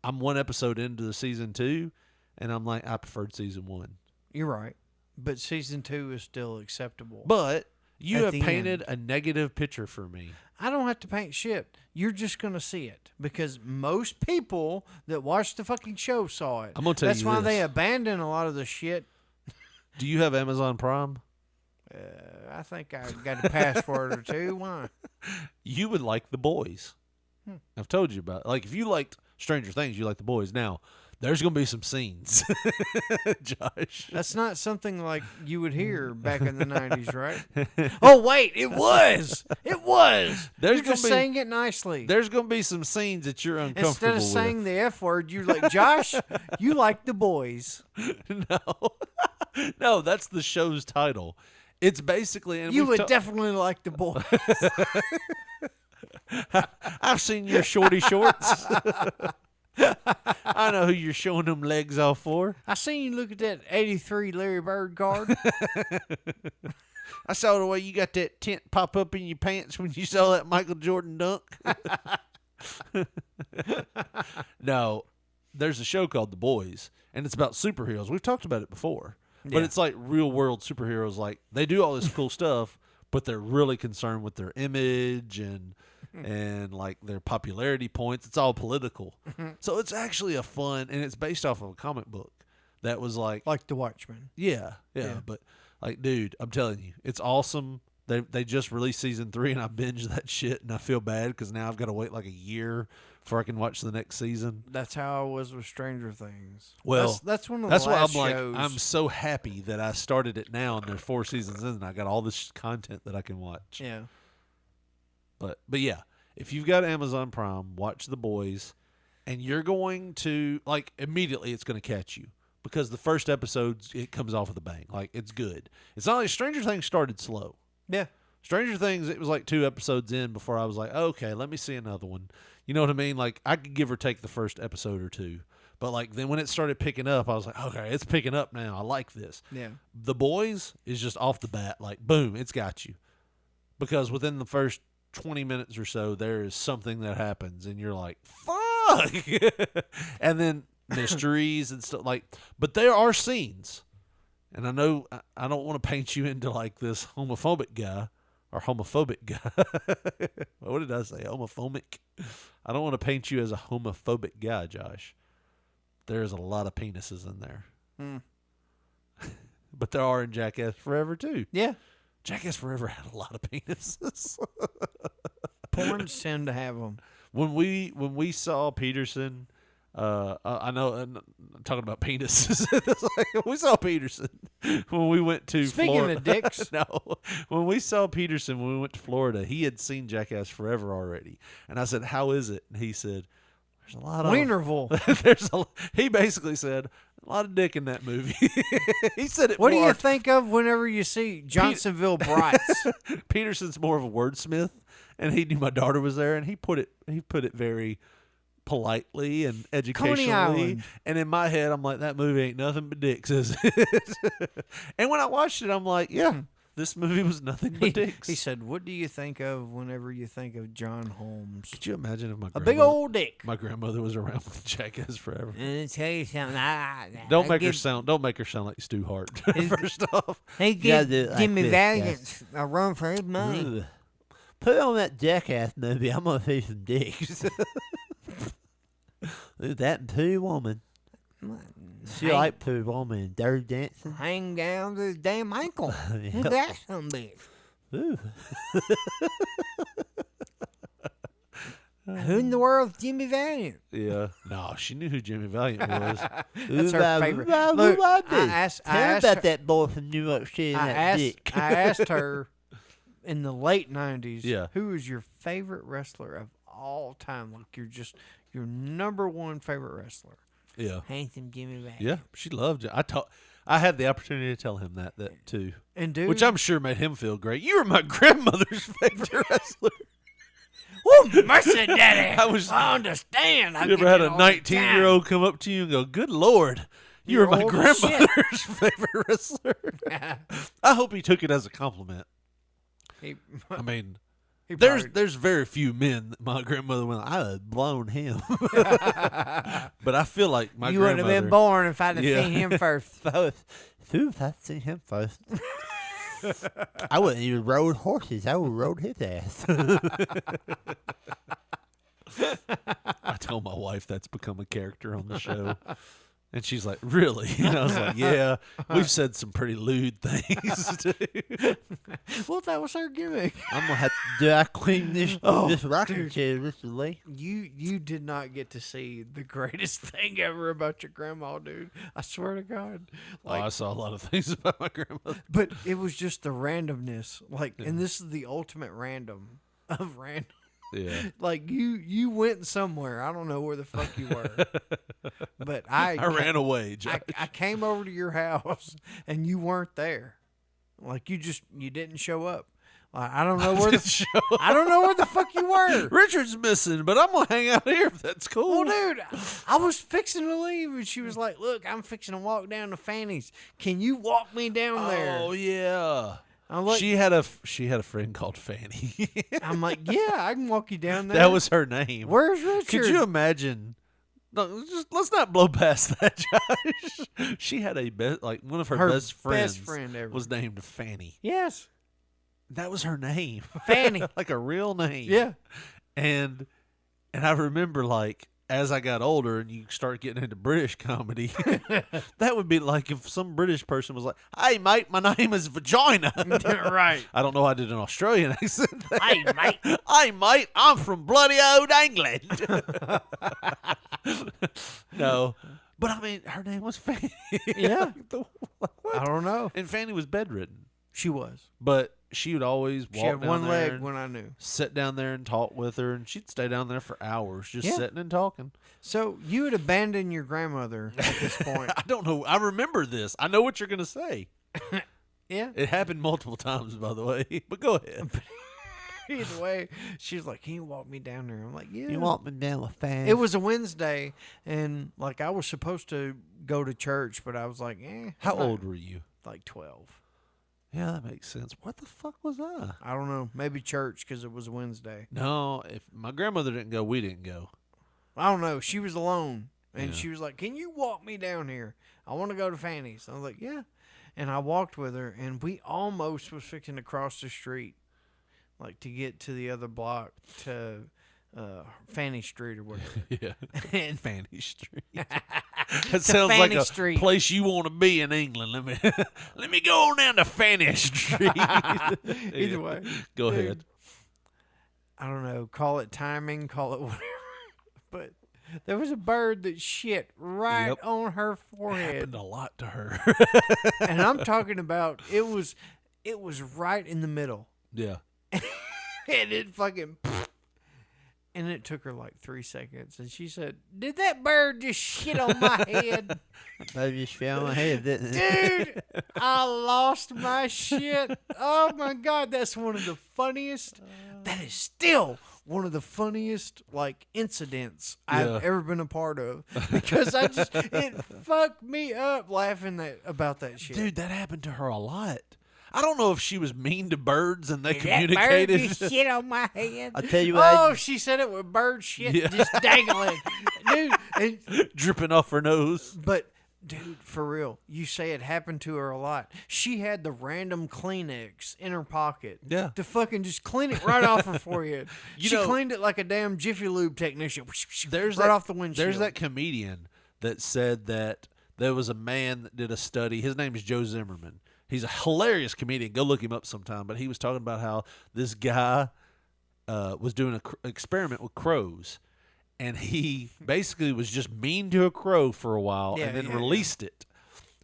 I'm 1 episode into the season 2, and I'm like, I preferred season 1. You're right. But season 2 is still acceptable. But you At have the painted end. a negative picture for me. I don't have to paint shit. You're just going to see it. Because most people that watched the fucking show saw it. I'm going to tell That's you why this. they abandon a lot of the shit. Do you have Amazon Prime? I think I got a password or two. Why? You would like The Boys. I've told you about it. Like, if you liked Stranger Things, you like The Boys. Now, there's going to be some scenes, Josh. That's not something like you would hear back in the 90s, right? Oh, wait, it was. It was. There's You're just gonna be- saying it nicely. There's going to be some scenes that you're uncomfortable Instead of saying with. the F word, you're like, Josh, you like The Boys. No, that's the show's title. It's basically... And You we've would definitely like The Boys. I've seen your shorty shorts. I know who you're showing them legs off for. I seen you look at that 83 Larry Bird card. I saw the way you got that tent pop up in your pants when you saw that Michael Jordan dunk. No, there's a show called The Boys, and it's about superheroes. We've talked about it before, but Yeah. it's like real world superheroes. Like, they do all this cool stuff, but they're really concerned with their image and like their popularity points. It's all political. So it's actually a fun, and it's based off of a comic book that was like Like The Watchmen. yeah. But like, dude, I'm telling you, it's awesome. They just released season 3, and I binged that shit, and I feel bad because now I've got to wait like a year before I can watch the next season. That's how I was with Stranger Things. Well, that's one of the That's why last I'm like, shows. I'm so happy that I started it now, and there's 4 seasons in, and I got all this content that I can watch. Yeah. But yeah, if you've got Amazon Prime, watch The Boys, and you're going to, like, immediately it's going to catch you. Because the first episode, it comes off with a bang. Like, it's good. It's not like Stranger Things started slow. Yeah. Stranger Things, it was like 2 episodes in before I was like, okay, let me see another one. You know what I mean? Like, I could give or take the first episode or 2. But, like, then when it started picking up, I was like, okay, it's picking up now. I like this. Yeah. The Boys is just off the bat, like, boom, it's got you. Because within the first 20 minutes or so, there is something that happens, and you're like, fuck! And then mysteries and stuff, like, but there are scenes, and I know I don't want to paint you into like this homophobic guy. What did I say? Homophobic? I don't want to paint you as a homophobic guy, Josh. There's a lot of penises in there. But there are in Jackass Forever too. Yeah. Jackass Forever had a lot of penises. Porns tend to have them. When we saw Peterson, I know I'm talking about penises. It's like, we saw Peterson when we went to Speaking Florida. of dicks. No, when we saw Peterson when we went to Florida, he had seen Jackass Forever already, and I said, "How is it?" And he said, "There's a lot of Wienerville." He basically said a lot of dick in that movie. He said it. What do more you think of whenever you see Johnsonville Brights? Peterson's more of a wordsmith, and he knew my daughter was there, and he put it very politely and educationally. Island. And in my head, I'm like, that movie ain't nothing but dicks, is it? And when I watched it, I'm like, yeah, this movie was nothing but dicks. He said, "What do you think of whenever you think of John Holmes?" Could you imagine if A big old dick. my grandmother was around with Jackass Forever? And tell you something, Don't make her sound like Stu Hart. First off, He Gotta gives do it like Jimmy this, Valiant a run for his money. Ugh. Put on that Jackass movie. I'm gonna see some dicks. Look at that Pooh Woman. She Hang- like Pooh Woman and Dirty Dancing. Hang down to his damn ankle. Yep. Look at that some bitch. Ooh. Who in the world's Jimmy Valiant? Yeah. No, she knew who Jimmy Valiant was. That's her favorite. Look, I asked about her- that boy from New York City. I asked her in the late 90s, Yeah. who was your favorite wrestler of all time? Like you're just your number one favorite wrestler. Yeah. Handsome Jimmy Valiant. Yeah, she loved it. I had the opportunity to tell him that too, And dude, which I'm sure made him feel great. You were my grandmother's favorite wrestler. woo, mercy, daddy. I understand. You ever had a 19-year-old come up to you and go, "Good Lord, you were my old as shit." grandmother's favorite wrestler"? I hope he took it as a compliment. I mean, there's very few men that my grandmother went, "I had blown him," but I feel like my You grandmother. wouldn't have been born if I'd have Yeah. seen him first. If I'd seen him first. I wouldn't even rode horses. I would rode his ass. I told my wife that's become a character on the show. And she's like, "Really?" And I was like, "Yeah, we've said some pretty lewd things, too." Well, that was her gimmick. I'm gonna have to do I clean this rocking chair, Mr. Lee. You did not get to see the greatest thing ever about your grandma, dude. I swear to God. I saw a lot of things about my grandmother. But it was just the randomness. And this is the ultimate random of random. Yeah. Like you went somewhere. I don't know where the fuck you were. But I ran away, Josh. I came over to your house and you weren't there. Like you didn't show up. Like, I don't know where I don't know where the fuck you were. Richard's missing, but I'm gonna hang out here if that's cool. Well, dude, I was fixing to leave, and she was like, "Look, I'm fixing to walk down to Fanny's. Can you walk me down there?" Oh yeah. I'm like, she had a friend called Fanny. I'm like, "Yeah, I can walk you down there." That was her name. Where's Richard? Could you imagine? No, let's not blow past that, Josh. She had one of her best friends friend ever was named Fanny. Yes, that was her name, Fanny, like a real name. Yeah, and I remember as I got older and you start getting into British comedy, that would be like if some British person was like, "Hey, mate, my name is Vagina." Right. I don't know why I did an Australian accent. Hey, mate. Hey, mate, I'm from bloody old England. No. But, I mean, her name was Fanny. Yeah. What? I don't know. And Fanny was bedridden. She was. But she would always walk She had down one there leg and when I knew. sit down there and talk with her, and she'd stay down there for hours just sitting and talking. So you had abandoned your grandmother at this point. I don't know. I remember this. I know what you're going to say. Yeah. It happened multiple times, by the way. But go ahead. Either way, she was like, "Can you walk me down there?" I'm like, "Yeah." You walk me down with fast. It was a Wednesday, and I was supposed to go to church, but I was like, How old were you? Like 12. Yeah, that makes sense. What the fuck was I? I don't know. Maybe church because it was a Wednesday. No, if my grandmother didn't go, we didn't go. I don't know. She was alone, and Yeah. she was like, "Can you walk me down here? I want to go to Fanny's." I was like, "Yeah," and I walked with her, and we almost was fixing to cross the street, to get to the other block to Fanny Street or whatever. Yeah, And Fanny Street. That sounds like Fanny a Street. place you want to be in England. Let me go on down to Fanny Street. Either way, go dude, ahead. I don't know. Call it timing. Call it whatever. But there was a bird that shit right on her forehead. Happened a lot to her. And I'm talking about it was right in the middle. Yeah. And it fucking and it took her like 3 seconds, and she said, "Did that bird just shit on my head?" Baby just fell on my head, didn't it? Dude, I lost my shit. Oh my God, that's one of the funniest. That is still one of the funniest incidents I've ever been a part of, because it fucked me up laughing about that shit. Dude, that happened to her a lot. I don't know if she was mean to birds and they Did that bird communicated. just shit on my head? I tell you what. Oh, she said it with bird shit just dangling. Dude, and, dripping off her nose. But, dude, for real, you say it happened to her a lot. She had the random Kleenex in her pocket. Yeah. To fucking just clean it right off her forehead. You She know, cleaned it like a damn Jiffy Lube technician. There's right that, off the windshield. There's that comedian that said that there was a man that did a study. His name is Joe Zimmerman. He's a hilarious comedian. Go look him up sometime. But he was talking about how this guy was doing an experiment with crows. And he basically was just mean to a crow for a while and then released it.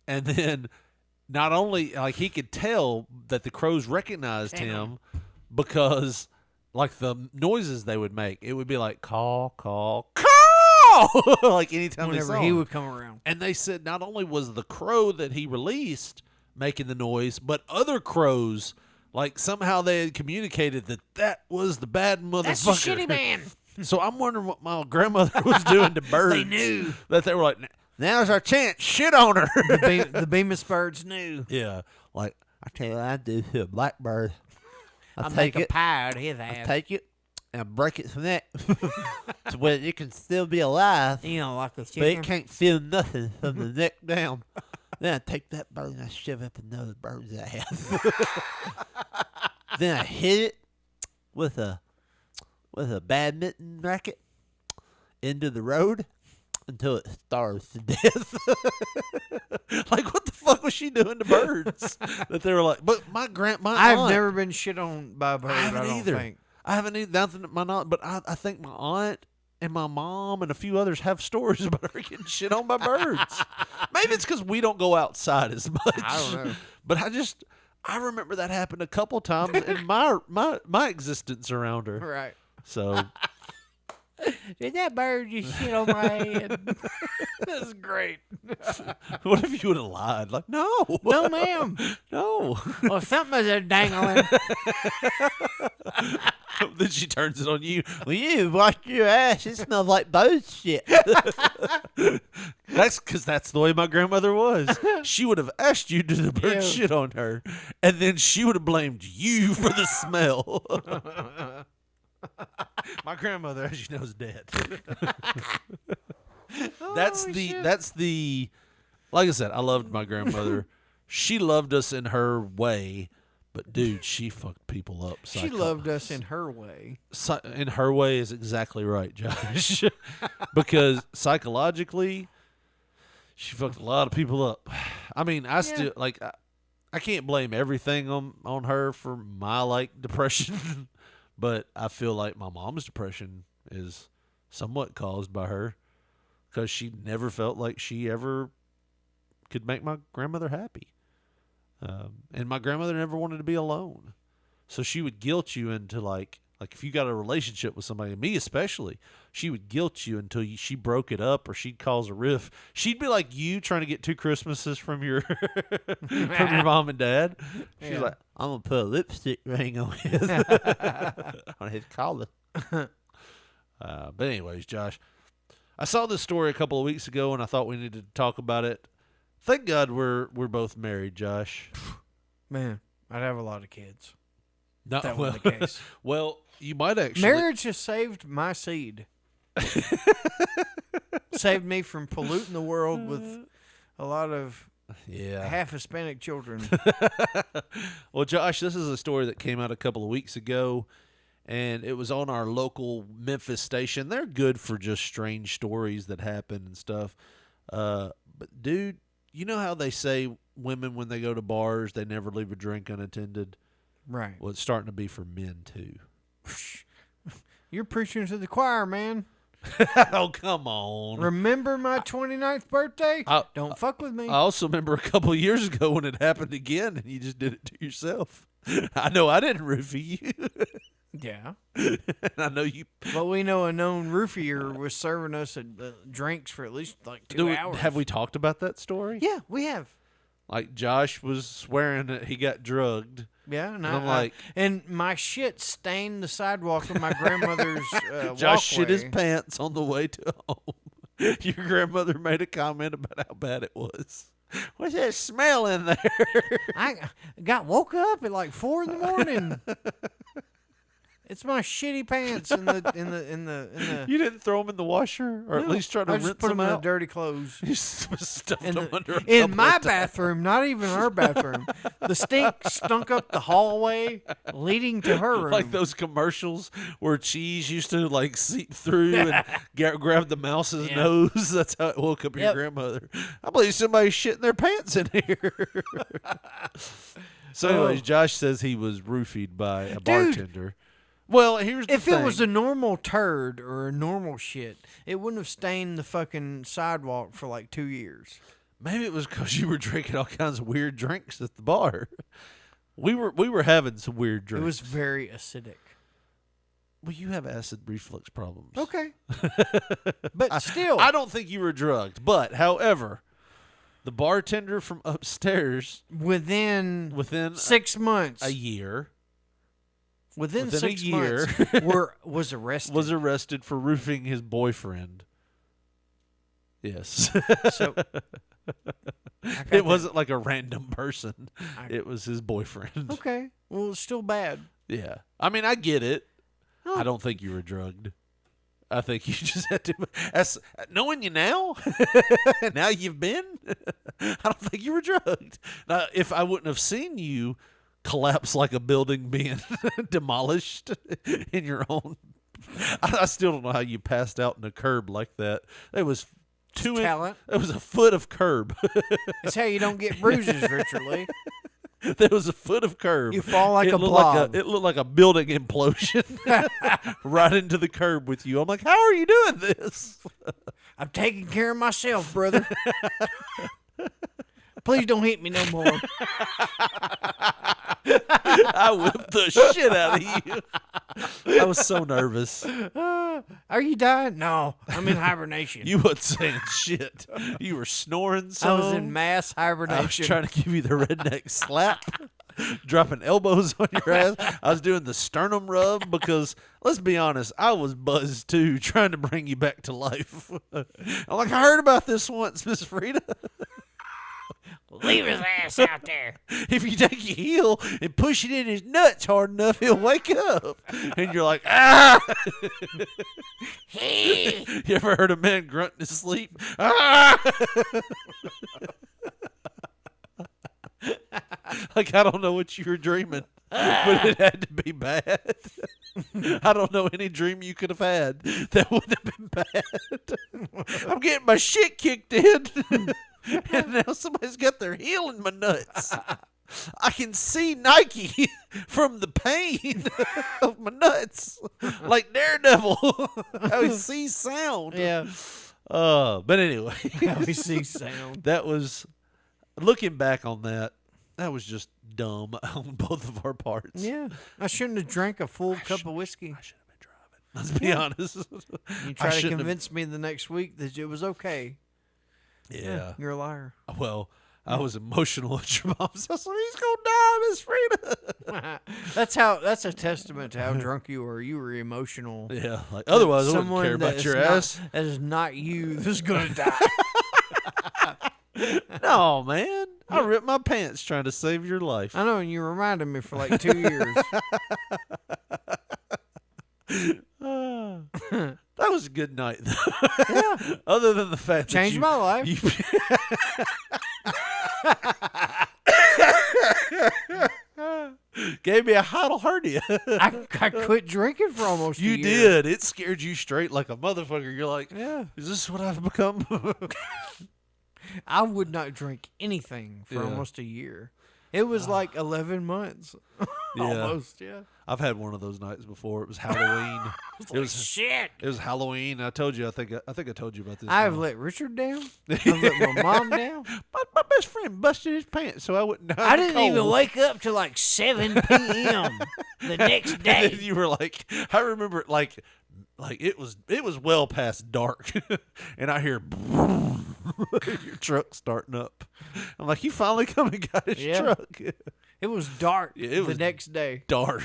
And then not only, he could tell that the crows recognized him because, like the noises they would make, it would be like call, call, call, like anytime they Whenever saw he him. would come around. And they said not only was the crow that he released making the noise, but other crows, like somehow they had communicated that was the bad motherfucker. That's the shitty man. So I'm wondering what my grandmother was doing to birds. They knew. That they were like, now's our chance, shit on her. The Bemis birds knew. Yeah, like, I tell you what I do to a blackbird. I'll make a pie out of his I ass. take it and break its neck to where it can still be alive, You know, like a but chicken. it can't feel nothing from the neck down. Then I take that bird and I shove it up another bird's ass. Then I hit it with a badminton racket into the road until it starves to death. like what the fuck was she doing to birds? That they were like, but my I've aunt, never been shit on by a bird. I haven't don't either. think. I haven't either. Nothing my aunt, but I think my aunt and my mom and a few others have stories about her getting shit on by birds. Maybe it's because we don't go outside as much. I don't know. But I remember that happened a couple times in my existence around her. Right. So Did that bird just shit on my head? That's great. what if you would have lied? Like, no, No, ma'am. no. Well, something was a dangling. Then she turns it on you. Well, you washed your ass. It smells like bird shit. That's because that's the way my grandmother was. She would have asked you to the bird Ew. shit on her, and then she would have blamed you for the smell. My grandmother, as you know, is dead. That's the like I said, I loved my grandmother. She loved us in her way, but dude, she fucked people up. She loved us in her way. In her way is exactly right, Josh. Because psychologically, she fucked a lot of people up. I mean, I still like I can't blame everything on her for my like depression. But I feel like my mom's depression is somewhat caused by her because she never felt like she ever could make my grandmother happy. And my grandmother never wanted to be alone. So she would guilt you into like if you got a relationship with somebody, me especially, she would guilt you until she broke it up or she'd cause a rift. She'd be like you trying to get 2 Christmases from your from your mom and dad. She's like, I'm gonna put a lipstick ring on his on his collar. But anyways, Josh, I saw this story a couple of weeks ago and I thought we needed to talk about it. Thank God we're both married, Josh. Man, I'd have a lot of kids. No, That wasn't the case. Well, you might actually. Marriage has saved my seed. Saved me from polluting the world with a lot of half Hispanic children. Well, Josh, this is a story that came out a couple of weeks ago, and it was on our local Memphis station. They're good for just strange stories that happen and stuff. But, dude, you know how they say women, when they go to bars, they never leave a drink unattended? Right. Well, it's starting to be for men, too. You're preaching to the choir, man. Oh, come on. Remember my 29th birthday? Don't fuck with me. I also remember a couple of years ago when it happened again, and you just did it to yourself. I know I didn't roofie you. Yeah. And I know you. But we know a known roofier was serving us drinks for at least like 2 hours. Have we talked about that story? Yeah, we have. Like Josh was swearing that he got drugged. Yeah, and I'm like, and my shit stained the sidewalk of my grandmother's Josh shit his walkway. pants on the way to home. Your grandmother made a comment about how bad it was. What's that smell in there? I woke up at like 4 a.m. It's my shitty pants in the. You didn't throw them in the washer, or at least try to I rinse just put them them in the out. dirty clothes. You stuffed them under a In couple my of bathroom, not even our bathroom. The stink stunk up the hallway leading to her room. Like those commercials where cheese used to like seep through and grab the mouse's nose. That's how it woke up your grandmother. I believe somebody's shitting their pants in here. So anyways, Josh says he was roofied by a bartender. Well, here's the thing. If it was a normal turd or a normal shit, it wouldn't have stained the fucking sidewalk for like 2 years. Maybe it was because you were drinking all kinds of weird drinks at the bar. We were having some weird drinks. It was very acidic. Well, you have acid reflux problems. Okay. But still. I don't think you were drugged. But, however, the bartender from upstairs Within 6 months. a year Within a 6 year months was arrested. was arrested for roofing his boyfriend. Yes. So it wasn't like a random person. It was his boyfriend. Okay. Well, it's still bad. Yeah. I mean, I get it. I don't think you were drugged. I think you just had to. Knowing you now, now you've been, I don't think you were drugged. Now, if I wouldn't have seen you collapse like a building being demolished in your own, I still don't know how you passed out in a curb like that. It was talent. It was a foot of curb. It's how you don't get bruises, Richard Lee. There was a foot of curb. You fall like a looked blob. It looked like a building implosion right into the curb with you. I'm like, how are you doing this? I'm taking care of myself, brother. Please don't hit me no more. I whipped the shit out of you. I was so nervous. Are you dying? No, I'm in hibernation. You wasn't saying shit. You were snoring so. I was in mass hibernation. I was trying to give you the redneck slap, dropping elbows on your ass. I was doing the sternum rub because, let's be honest, I was buzzed too, trying to bring you back to life. I'm like, I heard about this once, Miss Frida. Leave his ass out there. If you take your heel and push it in his nuts hard enough, he'll wake up. And you're like, ah! You ever heard a man grunt in his sleep? Ah! Like, I don't know what you were dreaming, but it had to be bad. I don't know any dream you could have had that wouldn't have been bad. I'm getting my shit kicked in. And now somebody's got their heel in my nuts. I can see Nike from the pain of my nuts, like Daredevil. How he sees sound. Yeah. But anyway, How he sees sound. that was, looking back on that, that was just dumb on both of our parts. Yeah. I shouldn't have drank a full cup of whiskey. I should have been driving. Let's be honest. You I try to shouldn't have- convince me the next week that it was okay. Yeah. You're a liar. Well, I was emotional at your mom's house. He's gonna die, Miss Frida. That's a testament to how drunk you were. You were emotional. Yeah, like otherwise I wouldn't Someone care that about is your not- ass. That is not you that's gonna die. No, man. I ripped my pants trying to save your life. I know, and you reminded me for like 2 years. That was a good night, though. Yeah. Other than the fact Changed that my life. Gave me a huddle hernia. I quit drinking for almost a You year. did. It scared you straight like a motherfucker. You're like, Yeah. is this what I've become? I would not drink anything for Yeah. almost a year. It was like 11 months. Yeah. Almost, yeah. I've had one of those nights before. It was Halloween. It was Shit. It was Halloween. I told you. I think I told you about this. I've now. let Richard down. I've let my mom down. My best friend busted his pants, so I wouldn't. I didn't even wake up till like 7 p.m. the next And day. you were like, I remember, like it was well past dark, and I hear your truck starting up. I'm like, you finally come and got his Yeah. truck. It was dark Yeah, it the was next day. Dark,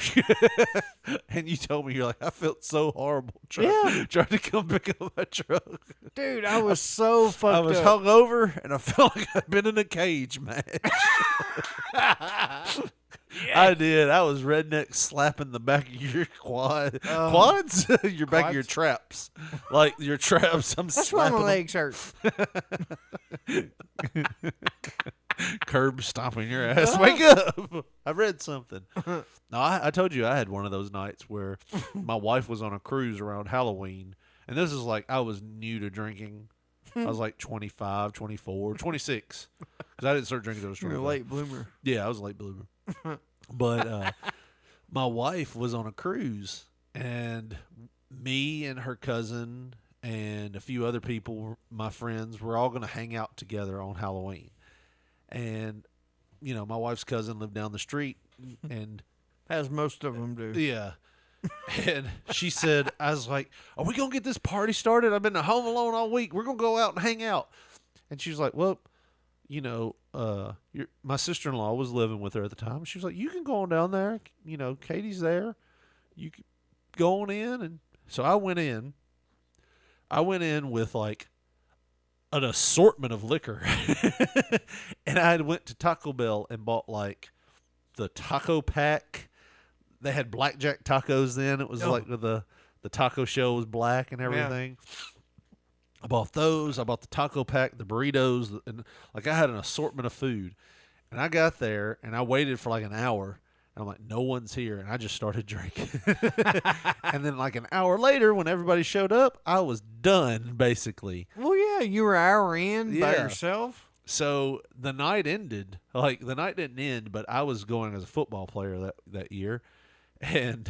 and you told me, you're like, I felt so horrible Yeah. trying to come pick up my truck. Dude, I was so fucked I was up. hungover, and I felt like I'd been in a cage match. I did. I was redneck slapping the back of your quads, your back of your Quads? traps, like your traps. I'm That's why slapping my them. legs hurt. Curb stomping your ass. Wake up! I read something. No, I told you I had one of those nights where my wife was on a cruise around Halloween, and this is like I was new to drinking. I was like 25, 24, 26, because I didn't start drinking till I was You're a 25. late bloomer. Yeah, I was a late bloomer. But my wife was on a cruise, and me and her cousin and a few other people, my friends, were all going to hang out together on Halloween. And, you know, my wife's cousin lived down the street, and As most of them do. yeah. And she said, I was like, are we going to get this party started? I've been at home alone all week. We're going to go out and hang out. And she was like, well, you know, my sister-in-law was living with her at the time. She was like, you can go on down there. You know, Katie's there. You can go on in. And so I went in. I went in with like an assortment of liquor. And I went to Taco Bell and bought like the taco pack. They had blackjack tacos then. It was like the taco shell was black and everything. Yeah. I bought those. I bought the taco pack, the burritos, and like I had an assortment of food. And I got there and I waited for like an hour. And I'm like, no one's here. And I just started drinking. And then like an hour later, when everybody showed up, I was done basically. Well, yeah, you were an hour in by yourself. So the night ended. Like the night didn't end, but I was going as a football player that year. And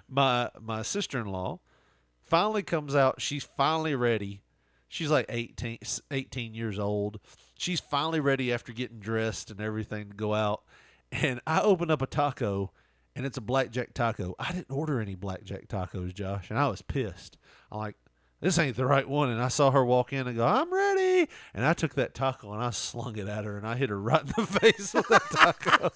my sister-in-law finally comes out. She's finally ready. She's like 18 years old. She's finally ready after getting dressed and everything to go out. And I open up a taco, and it's a blackjack taco. I didn't order any blackjack tacos, Josh, and I was pissed. I'm like, this ain't the right one. And I saw her walk in and go, I'm ready. And I took that taco, and I slung it at her, and I hit her right in the face with that taco.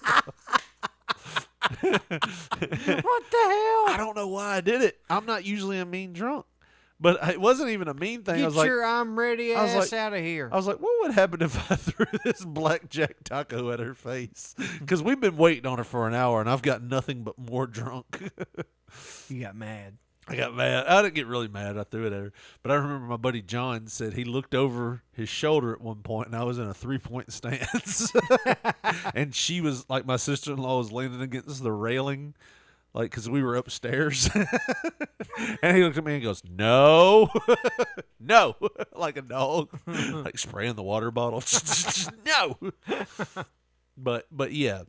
What the hell? I don't know why I did it. I'm not usually a mean drunk, but it wasn't even a mean thing. Get I was like, I'm ready ass out of here. I was like, what would happen if I threw this blackjack taco at her face? Because we've been waiting on her for an hour, and I've got nothing but more drunk. You got mad. I got mad. I didn't get really mad. I threw it at her. But I remember my buddy John said he looked over his shoulder at one point, and I was in a 3-point stance. And she was, like, my sister-in-law was leaning against the railing, like, because we were upstairs. And he looked at me and goes, no. No. Like a dog. Like spraying the water bottle. No. But, yeah.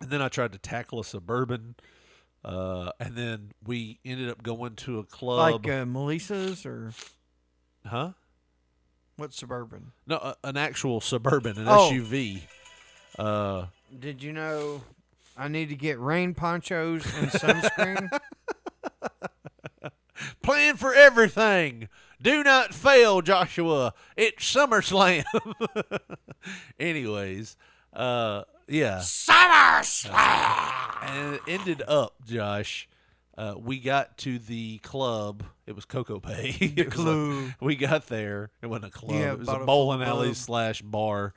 And then I tried to tackle a Suburban. And then we ended up going to a club. Like Melissa's or? Huh? What Suburban? No, an actual Suburban, an SUV. Did you know I need to get rain ponchos and sunscreen? Plan for everything. Do not fail, Joshua. It's SummerSlam. Anyways, yeah. SummerSlam! And it ended up, Josh, we got to the club. It was Coco Bay. We got there. It wasn't a club. Yeah, it was a bowling alley / bar.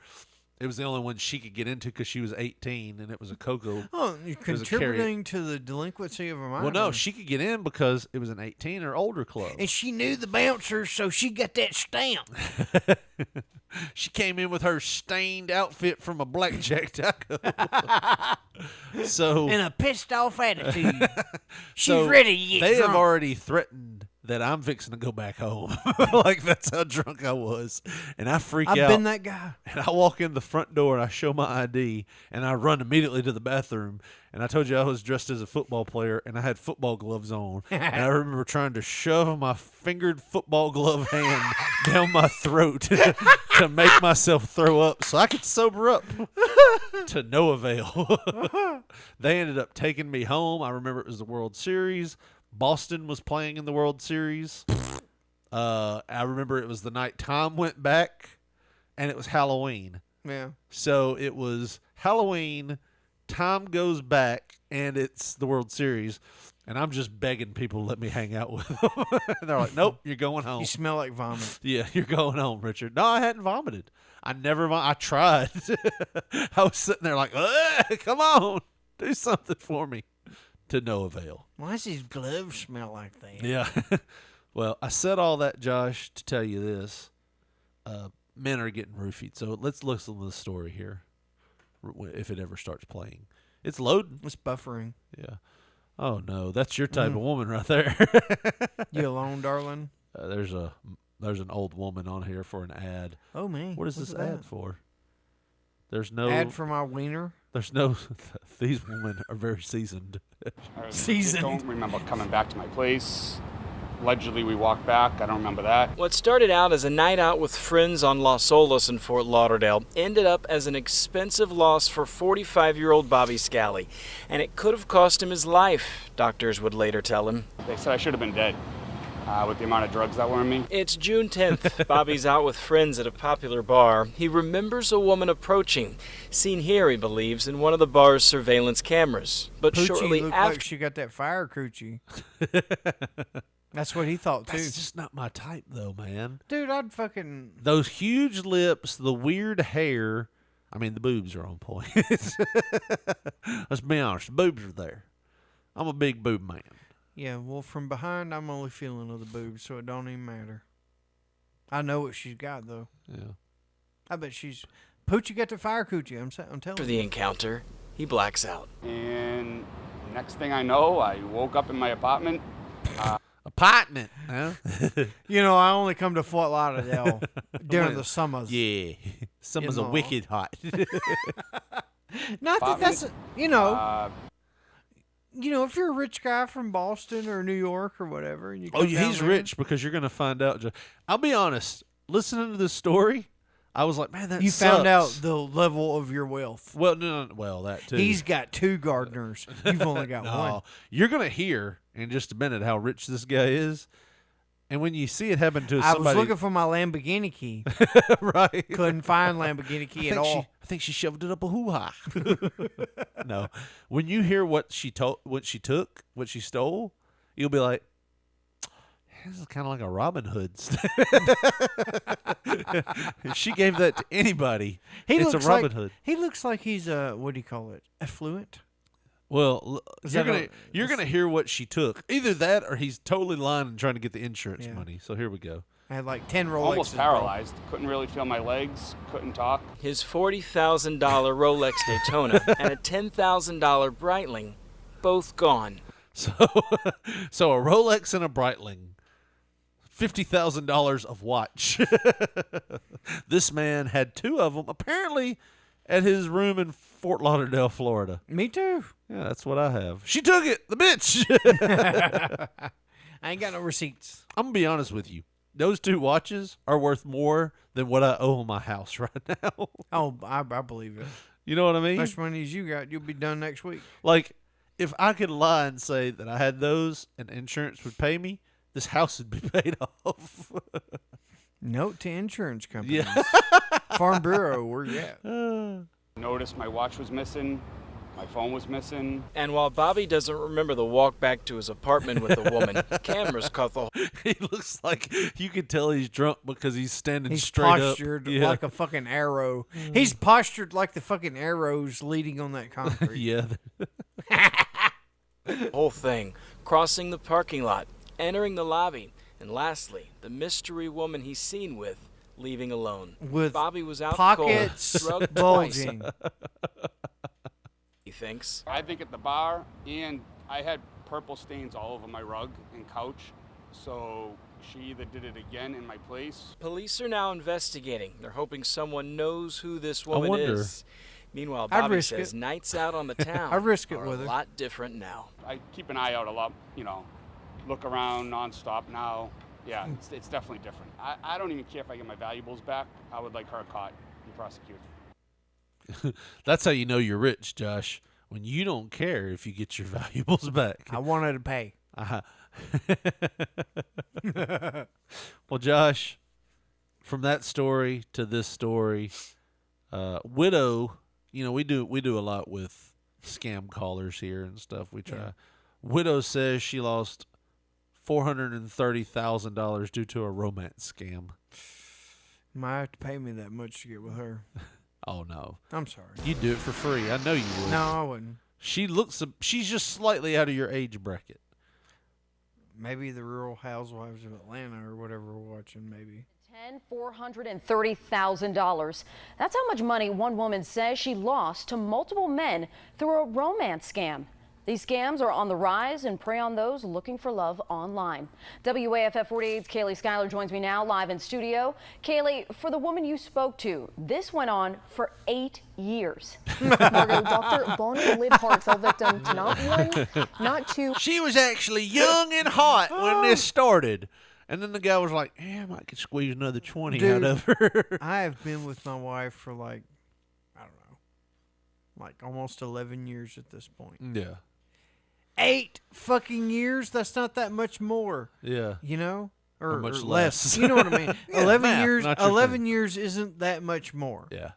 It was the only one she could get into because she was 18, and it was a Coco. Oh, you're contributing to the delinquency of a minor. Well, no, she could get in because it was an 18 or older club. And she knew the bouncers, so she got that stamp. She came in with her stained outfit from a blackjack taco. And a pissed off attitude. She's ready to get They drunk. have already threatened that I'm fixing to go back home. Like, that's how drunk I was. And I freak out. I've been that guy. And I walk in the front door and I show my ID and I run immediately to the bathroom. And I told you I was dressed as a football player and I had football gloves on. And I remember trying to shove my fingered football glove hand down my throat to make myself throw up so I could sober up. To no avail. They ended up taking me home. I remember it was the World Series. Boston was playing in the World Series. I remember it was the night Tom went back, and it was Halloween. Yeah. So it was Halloween, Tom goes back, and it's the World Series, and I'm just begging people to let me hang out with them. And they're like, nope, you're going home. You smell like vomit. Yeah, you're going home, Richard. No, I hadn't vomited. I tried. I was sitting there like, come on, do something for me. To no avail. Why does his gloves smell like that? Yeah. Well, I said all that, Josh, to tell you this. Men are getting roofied. So let's listen to the story here. If it ever starts playing. It's loading. It's buffering. Yeah. Oh, no. That's your type of woman right there. You alone, darling? There's an old woman on here for an ad. Oh, man. What is this ad for? There's no... Ad for my wiener? There's no... These women are very seasoned. Seasoned. I don't remember coming back to my place. Allegedly, we walked back. I don't remember that. What started out as a night out with friends on Las Olas in Fort Lauderdale ended up as an expensive loss for 45-year-old Bobby Scally. And it could have cost him his life, doctors would later tell him. They said I should have been dead with the amount of drugs that were in me. It's June 10th. Bobby's out with friends at a popular bar. He remembers a woman approaching, seen here, he believes, in one of the bar's surveillance cameras. But Poochie shortly looked after... like she got that fire coochie. That's what he thought, too. That's just not my type, though, man. Dude, I'd fucking... Those huge lips, the weird hair. I mean, the boobs are on point. Let's be honest. The boobs are there. I'm a big boob man. Yeah, well, from behind, I'm only feeling of the boobs, so it don't even matter. I know what she's got, though. Yeah. I bet she's... Poochie got the fire coochie, I'm telling you. After the encounter, he blacks out. And next thing I know, I woke up in my apartment. Apartment, huh? You know, I only come to Fort Lauderdale during the summers. Yeah. Summer's a wicked hot. Not that that's... You know, if you're a rich guy from Boston or New York or whatever, and you come down he's there, rich because you're going to find out. I'll be honest. Listening to this story, I was like, man, that you sucks. found out the level of your wealth. Well, no, well, that too. He's got 2 gardeners. You've only got one. You're going to hear in just a minute how rich this guy is. And when you see it happen to somebody... I was looking for my Lamborghini key. Right. Couldn't find Lamborghini key at all. I think she shoved it up a hoo-ha. No. When you hear what she took, what she stole, you'll be like, this is kind of like a Robin Hood. If she gave that to anybody, it's a Robin Hood. He looks like he's what do you call it? Affluent? Well, you're gonna hear what she took. Either that, or he's totally lying and trying to get the insurance money. So here we go. I had like 10 Rolexes. Almost paralyzed. Couldn't really feel my legs. Couldn't talk. His $40,000 Rolex Daytona and a $10,000 Breitling, both gone. So a Rolex and a Breitling, $50,000 of watch. This man had 2 of them, apparently, at his room in Fort Lauderdale, Florida. Me too. Yeah, that's what I have. She took it, the bitch. I ain't got no receipts. I'm going to be honest with you. Those 2 watches are worth more than what I owe on my house right now. Oh, I believe it. You know what I mean? Much money as you got, you'll be done next week. Like, if I could lie and say that I had those and insurance would pay me, this house would be paid off. Note to insurance companies. Yeah. Farm Bureau, where you at? Noticed my watch was missing. My phone was missing. And while Bobby doesn't remember the walk back to his apartment with the woman, cameras caught the... He looks like you could tell he's drunk because he's standing He's straight postured up. Yeah. like a fucking arrow. He's postured like the fucking arrows leading on that concrete. Yeah. The whole thing, crossing the parking lot, entering the lobby, and lastly, the mystery woman he's seen with, leaving alone. With Bobby was out pockets cold, drugged twice, bulging. he thinks. I think at the bar, and I had purple stains all over my rug and couch, so she either did it again in my place. Police are now investigating. They're hoping someone knows who this woman wonder. is. Meanwhile, I'd Bobby risk says it. nights out on the town I'd risk it are with a her. lot different now. I keep an eye out a lot, look around nonstop now. Yeah, it's definitely different. I don't even care if I get my valuables back. I would like her caught and prosecuted. That's how you know you're rich, Josh. When you don't care if you get your valuables back. I wanted to pay. Uh-huh. Well, Josh, from that story to this story, widow, we do a lot with scam callers here and stuff. We try. Yeah. Widow says she lost $430,000 due to a romance scam. Might have to pay me that much to get with her. Oh no, I'm sorry. You'd do it for free. I know you would. No, I wouldn't. She's just slightly out of your age bracket. Maybe the Real Housewives of Atlanta or whatever we're watching, maybe. $430,000. That's how much money one woman says she lost to multiple men through a romance scam. These scams are on the rise and prey on those looking for love online. WAFF 48's Kaylee Schuyler joins me now live in studio. Kaylee, for the woman you spoke to, this went on for 8 years. Margot, Dr. Bonnie Libhart fell victim to not one, not two. She was actually young and hot when this started. And then the guy was like, I might could squeeze another 20 Dude, out of her. I have been with my wife for like almost 11 years at this point. Yeah. 8 fucking years? That's not that much more. Yeah. You know? Or much less. less. You know what I mean? Yeah, 11 math, years. not your 11 thing. years isn't that much more. Yeah.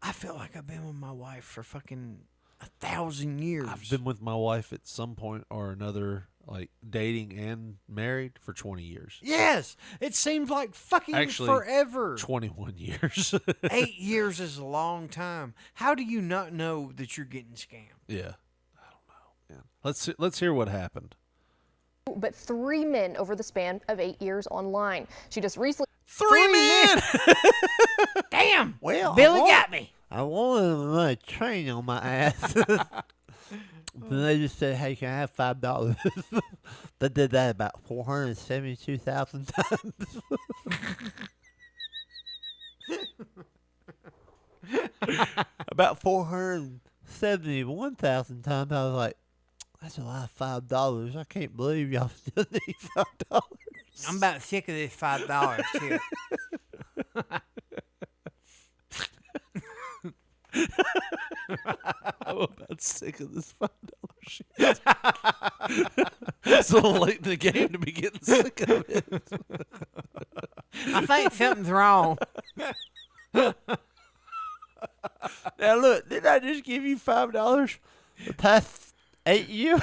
I feel like I've been with my wife for fucking 1,000 years. I've been with my wife at some point or another, like dating and married for 20 years. Yes. It seems like fucking Actually, forever. 21 years. 8 years is a long time. How do you not know that you're getting scammed? Yeah. I don't know, man. Let's hear what happened. But 3 men over the span of 8 years online. She just recently. 3 men! Damn! Well, Billy got me. I wanted to run a train on my ass. Then they just said, hey, can I have $5? They did that about 472,000 times. About 471,000 times. I was like, that's a lot of $5. I can't believe y'all still need $5. I'm about sick of this $5 too. I'm about sick of this $5 shit. It's a little late in the game to be getting sick of it. I think something's wrong. Now look, didn't I just give you $5 the past 8 years?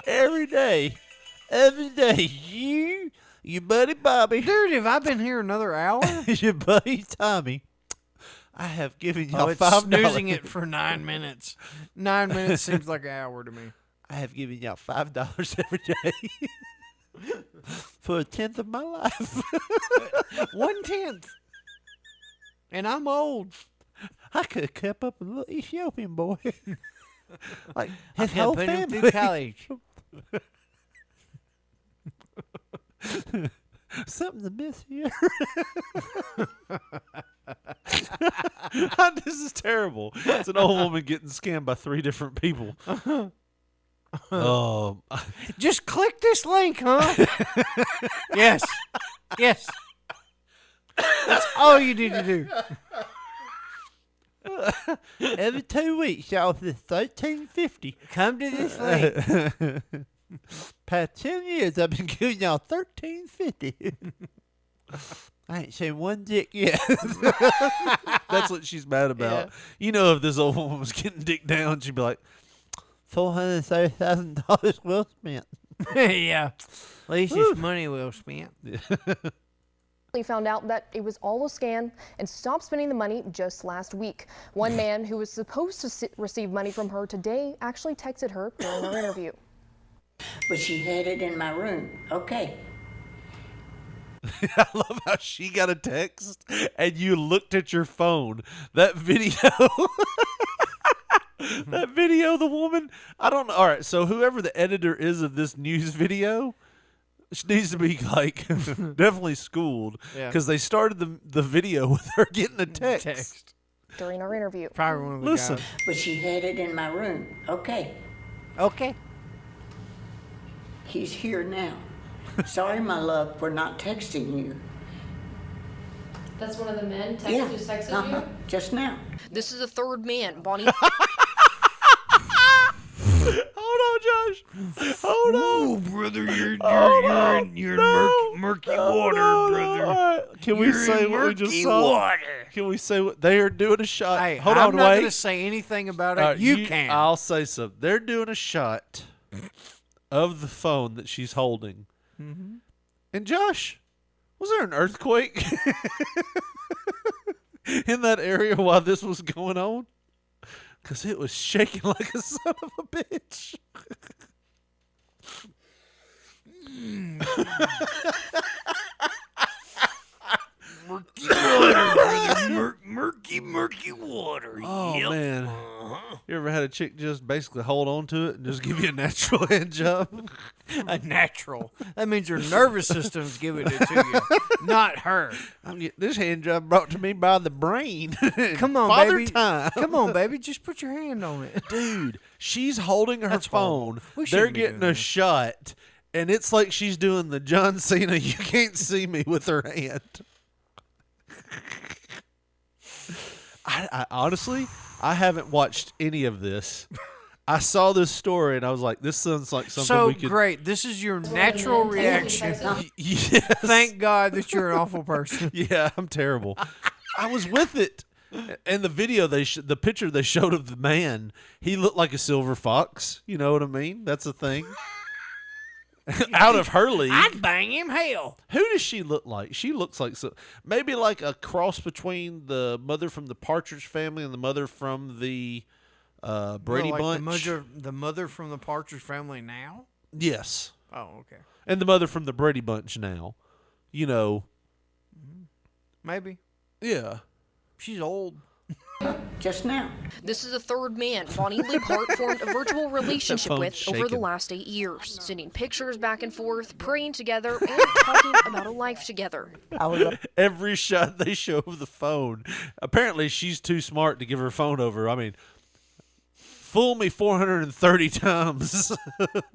Every day, your buddy Bobby, Dude, have I been here another hour? your buddy Tommy, I have given y'all it's $5. snoozing it for 9 minutes. 9 minutes seems like an hour to me. I have given y'all $5 every day for 1/10 of my life. 1/10. And I'm old. I could have kept up with a little Ethiopian boy. Like I his could have whole put him family. through college. Something to miss here. This is terrible. It's an old woman getting scammed by 3 different people. Just click this link, huh? Yes. Yes. That's all you need to do. Every 2 weeks, y'all, for $13.50. Come to this link. Past 10 years, I've been giving y'all $13.50. I ain't seen one dick yet. That's what she's mad about. Yeah. You know, if this old woman was getting dick down, she'd be like, $430,000 well spent. Yeah. At least it's money well spent. Found out that it was all a scam and stopped spending the money just last week. One man who was supposed to receive money from her today actually texted her during our interview. But she had it in my room. Okay. I love how she got a text and you looked at your phone. That video. That video, the woman. I don't know. All right. So whoever the editor is of this news video, she needs to be like definitely schooled because they started the video with her getting a text. During our interview. Probably one of the Listen. guys. But she had it in my room. Okay. Okay. He's here now. Sorry, my love, for not texting you. That's one of the men just texted you? Just now. This is the third man, Bonnie. Hold on, Josh. Hold on. Oh, brother, you're in murky water, brother. Right. Can we You're say in what we just murky saw? water. Can we say what they are doing a shot? Hey, Hold I'm on, not wait. going to say anything about it. All right, you can. I'll say something. They're doing a shot of the phone that she's holding. Mm-hmm. And Josh, was there an earthquake in that area while this was going on? Because it was shaking like a son of a bitch. Murky water, brother. Murky water. Oh, Yep. man. a chick just basically hold on to it and just give you a natural hand job? A natural. That means your nervous system's giving it to you, not her. I'm getting this hand job brought to me by the brain. Come on, Father baby. Time. Come on, baby. Just put your hand on it. Dude, she's holding her That's phone. horrible. We They're shouldn't be getting doing a this. shot, and it's like she's doing the John Cena, you can't see me with her hand. I honestly, I haven't watched any of this. I saw this story, and I was like, this sounds like something So we could... great. This is your natural reaction. Yes. Thank God that you're an awful person. Yeah, I'm terrible. I was with it. And the video, the picture they showed of the man, he looked like a silver fox. You know what I mean? That's a thing. Out of her league. I'd bang him, hell. Who does she look like? She looks like maybe like a cross between the mother from the Partridge Family and the mother from the Brady Like Bunch. the mother from the Partridge Family now? Yes. Oh, okay. And the mother from the Brady Bunch now. You know. Maybe. Yeah. She's old. Just now. This is the third man Bonnie Liebhart formed a virtual relationship phone's with over the shaking. last 8 years, sending pictures back and forth, praying together, and talking about a life together. Every shot they show of the phone. Apparently, she's too smart to give her phone over. I mean, fool me 430 times.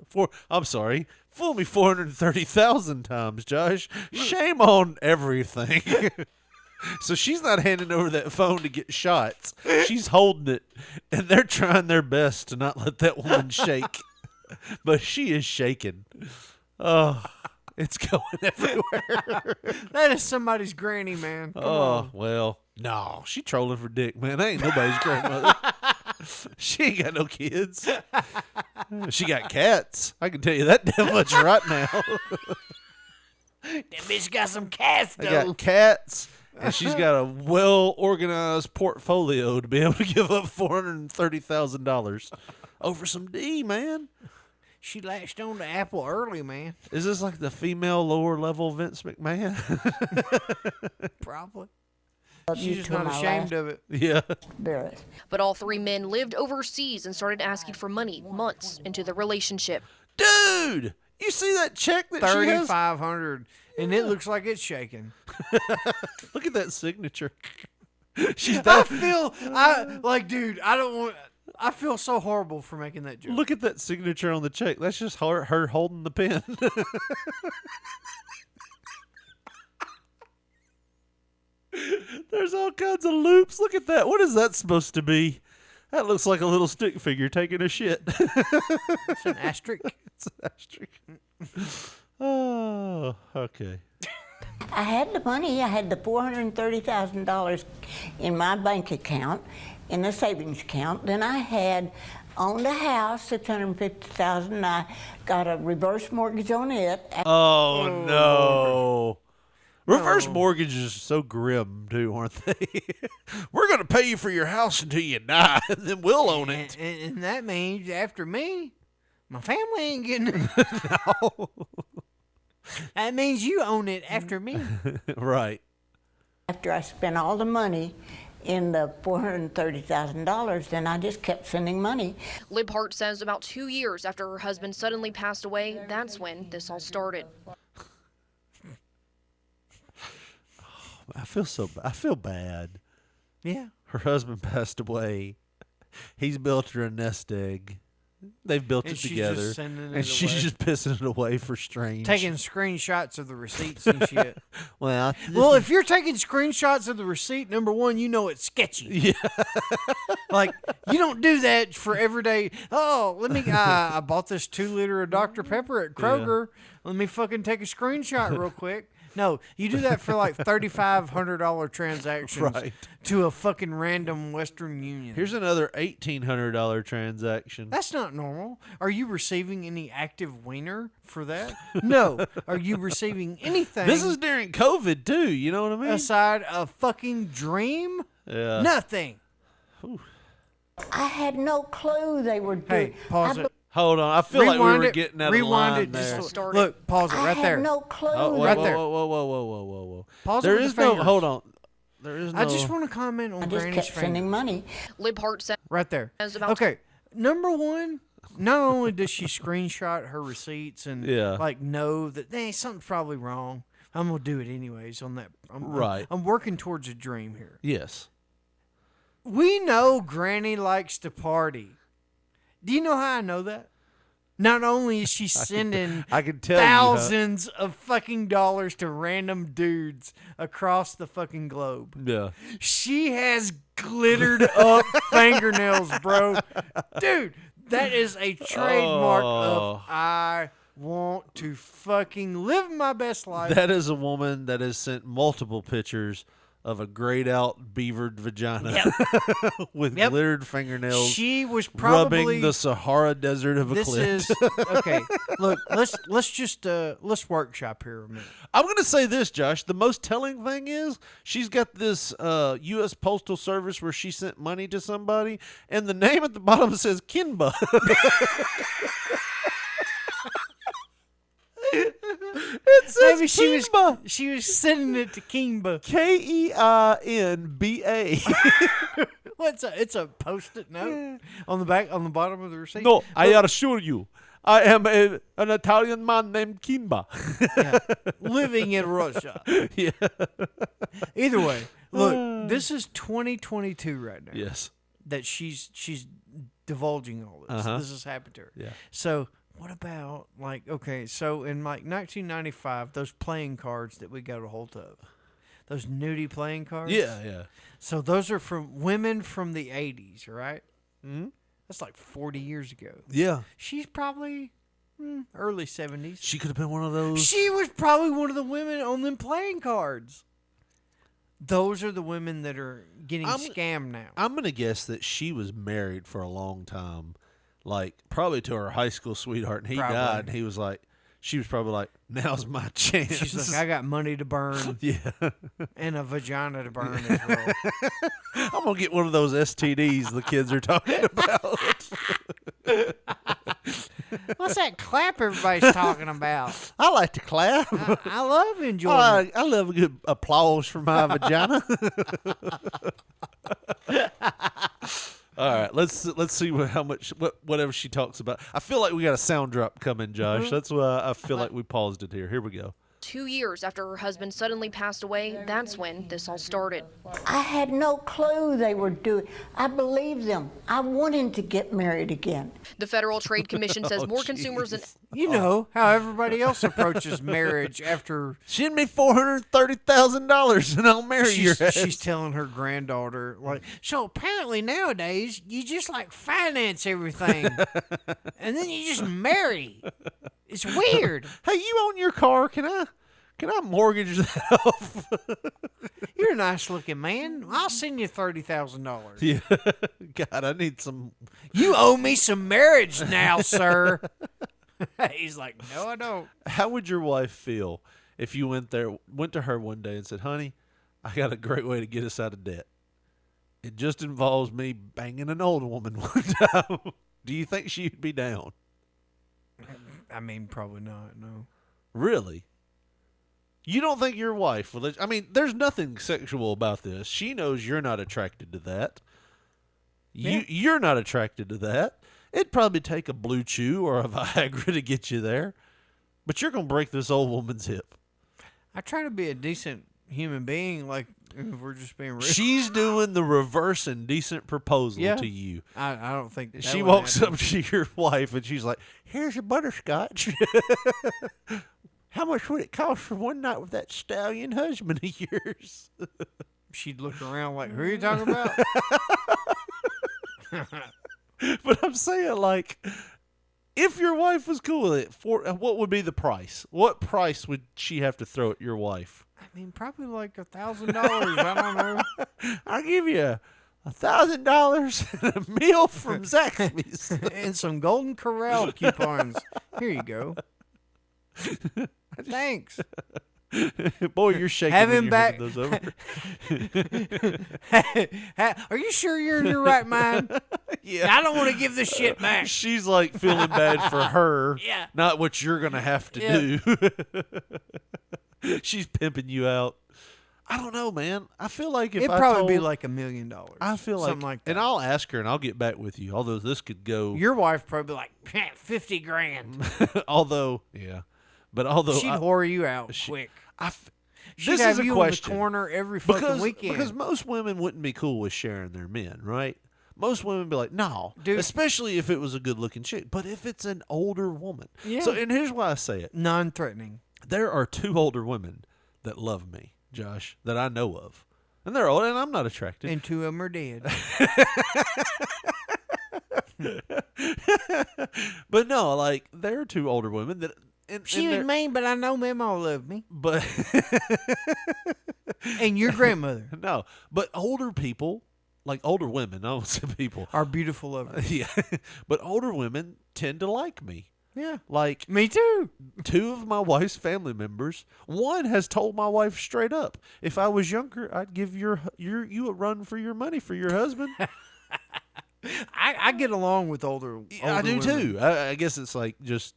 Fool me 430,000 times, Josh. Shame on everything. So she's not handing over that phone to get shots. She's holding it, and they're trying their best to not let that woman shake. But she is shaking. Oh, it's going everywhere. That is somebody's granny, man. Come on. Well, no, she trolling for dick, man. That ain't nobody's grandmother. She ain't got no kids. She got cats. I can tell you that damn much right now. That bitch got some cats, I though. got cats. And she's got a well-organized portfolio to be able to give up $430,000 over some D, man. She latched on to Apple early, man. Is this like the female lower-level Vince McMahon? Probably. She's just not ashamed of it. Yeah. But all three men lived overseas and started asking for money months into the relationship. Dude, you see that check that she has? $3,500, and it looks like it's shaking. Look at that signature. I feel so horrible for making that joke. Look at that signature on the check. That's just her holding the pen. There's all kinds of loops. Look at that. What is that supposed to be? That looks like a little stick figure taking a shit. It's an asterisk. It's an asterisk. Oh, okay. I had the money. I had the $430,000 in my bank account, in the savings account. Then I had owned a house, $650,000. I got a reverse mortgage on it. Oh, no. Reverse mortgages are so grim, too, aren't they? We're going to pay you for your house until you die, and then we'll own it. And that means after me, my family ain't getting it. No. That means you own it after me. Right. After I spent all the money in the $430,000, then I just kept sending money. Liebhart says about 2 years after her husband suddenly passed away, that's when this all started. I feel bad. Yeah. Her husband passed away. He's built her a nest egg. They've built And it she's together. just sending it And she's away. just pissing it away for strange. Taking screenshots of the receipts and shit. Well, if you're taking screenshots of the receipt, number one, you know it's sketchy. Yeah. Like, you don't do that for everyday. Oh, I bought this 2 liter of Dr. Pepper at Kroger. Let me fucking take a screenshot real quick. No, you do that for like $3,500 transactions to a fucking random Western Union. Here's another $1,800 transaction. That's not normal. Are you receiving any active wiener for that? No. Are you receiving anything? This is during COVID, too. You know what I mean? Aside a fucking dream? Yeah. Nothing. Ooh. I had no clue they were doing. Hey, pause it. Hold on. I feel like we Rewind were it, getting out of rewind line it, there. just look, pause it right I there. had no clue. Right there. Whoa. Pause There it with is the no. fingers. Hold on. There is no. I just want to comment on I just Granny's kept sending fingers. money. Liebhart said Right there. about Okay, number one, not only does she screenshot her receipts and Yeah. like know that something's probably wrong, I'm gonna do it anyways. On that, Right. I'm working towards a dream here. Yes. We know Granny likes to party. Do you know how I know that? Not only is she sending I can tell thousands of fucking dollars to random dudes across the fucking globe. Yeah. She has glittered up fingernails, bro. Dude, that is a trademark of I want to fucking live my best life. That is a woman that has sent multiple pictures of a grayed out beavered vagina with glittered fingernails. She was probably rubbing the Sahara Desert of a This clit. is okay. Look, let's just let's workshop here a minute. I'm going to say this, Josh. The most telling thing is she's got this U.S. Postal Service where she sent money to somebody, and the name at the bottom says Keinba. It says Maybe Keinba. she was sending it to Keinba. Keinba. What's it's a post-it note on the back, on the bottom of the receipt. No, I assure you, I am an Italian man named Keinba. Living in Russia. Yeah. Either way, look, this is 2022 right now. Yes. That she's divulging all this. Uh-huh. This has happened to her. Yeah. So what about so in 1995, those playing cards that we got a hold of, those nudie playing cards. Yeah, yeah. So those are from women from the 80s, right? Mm-hmm. That's like 40 years ago. Yeah. She's probably early 70s. She could have been one of those. She was probably one of the women on them playing cards. Those are the women that are getting scammed now. I'm going to guess that she was married for a long time, like probably to her high school sweetheart, and he died, and he was like, she was probably like, now's my chance. She's like, I got money to burn. Yeah. And a vagina to burn as well. I'm going to get one of those STDs the kids are talking about. What's that clap everybody's talking about? I like to clap. I love enjoying I love a good applause for my vagina. All right, let's see whatever she talks about. I feel like we got a sound drop coming, Josh. That's why I feel like we paused it here. Here we go. 2 years after her husband suddenly passed away, that's when this all started. I had no clue they were doing. I believed them. I wanted to get married again. The Federal Trade Commission says more consumers and You know how everybody else approaches marriage after. Send me $430,000 and I'll marry your ass. She's telling her granddaughter, like, so apparently nowadays you just like finance everything, and then you just marry. It's weird. Hey, you own your car? Can I mortgage that off? You're a nice looking man. I'll send you $30,000. Yeah. God, I need some. You owe me some marriage now, sir. He's like, no, I don't. How would your wife feel if you went to her one day and said, honey, I got a great way to get us out of debt. It just involves me banging an old woman one time. Do you think she'd be down? I mean, probably not, no. Really? You don't think your wife will? I mean, there's nothing sexual about this. She knows you're not attracted to that. You're not attracted to that. It'd probably take a Blue Chew or a Viagra to get you there. But you're going to break this old woman's hip. I try to be a decent human being, like, if we're just being real. She's doing the reverse indecent proposal to you. I don't think that she would walks happen. up to your wife and she's like, here's a butterscotch. How much would it cost for one night with that stallion husband of yours? She'd look around like, who are you talking about? But I'm saying, like, if your wife was cool with it, what would be the price? What price would she have to throw at your wife? I mean, probably like $1,000. I don't know. I'll give you $1,000 and a meal from Zaxby's and some Golden Corral coupons. Here you go. Thanks. Boy, you're shaking Have when him you're back. handing those over. Are you sure you're in your right mind? Yeah. I don't want to give this shit back. She's like feeling bad for her, Yeah. not what you're going to have to do. She's pimping you out. I don't know, man. I feel like if It'd I probably be told- like $1 million. I feel like, something like that. and I'll ask her and I'll get back with you. Although this could go, Your wife probably be like $50,000. although but She'd whore you out quick. She'd this have is a you question. in the corner every fucking weekend. Because most women wouldn't be cool with sharing their men, right? Most women be like, no, Dude. especially if it was a good-looking chick. But if it's an older woman, Yeah. So and here's why I say it: non-threatening. There are 2 older women that love me, Josh, that I know of, and they're old, and I'm not attracted. And 2 of them are dead. But no, like there are 2 older women that. She was mean, but I know Mama loved me. But and your grandmother. No, but older people, like older women, I don't say people, are beautiful lovers. Yeah, but older women tend to like me. Yeah, like me too. 2 of my wife's family members. One has told my wife straight up, if I was younger, I'd give you a run for your money for your husband. I get along with older. I do women. too. I guess it's like just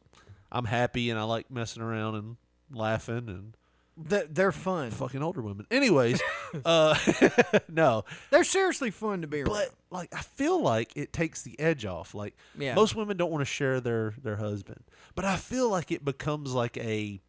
I'm happy and I like messing around and laughing and. They're fun. Fucking older women. Anyways, no. They're seriously fun to be around. But like I feel like it takes the edge off. Like Yeah. most women don't want to share their husband. But I feel like it becomes like a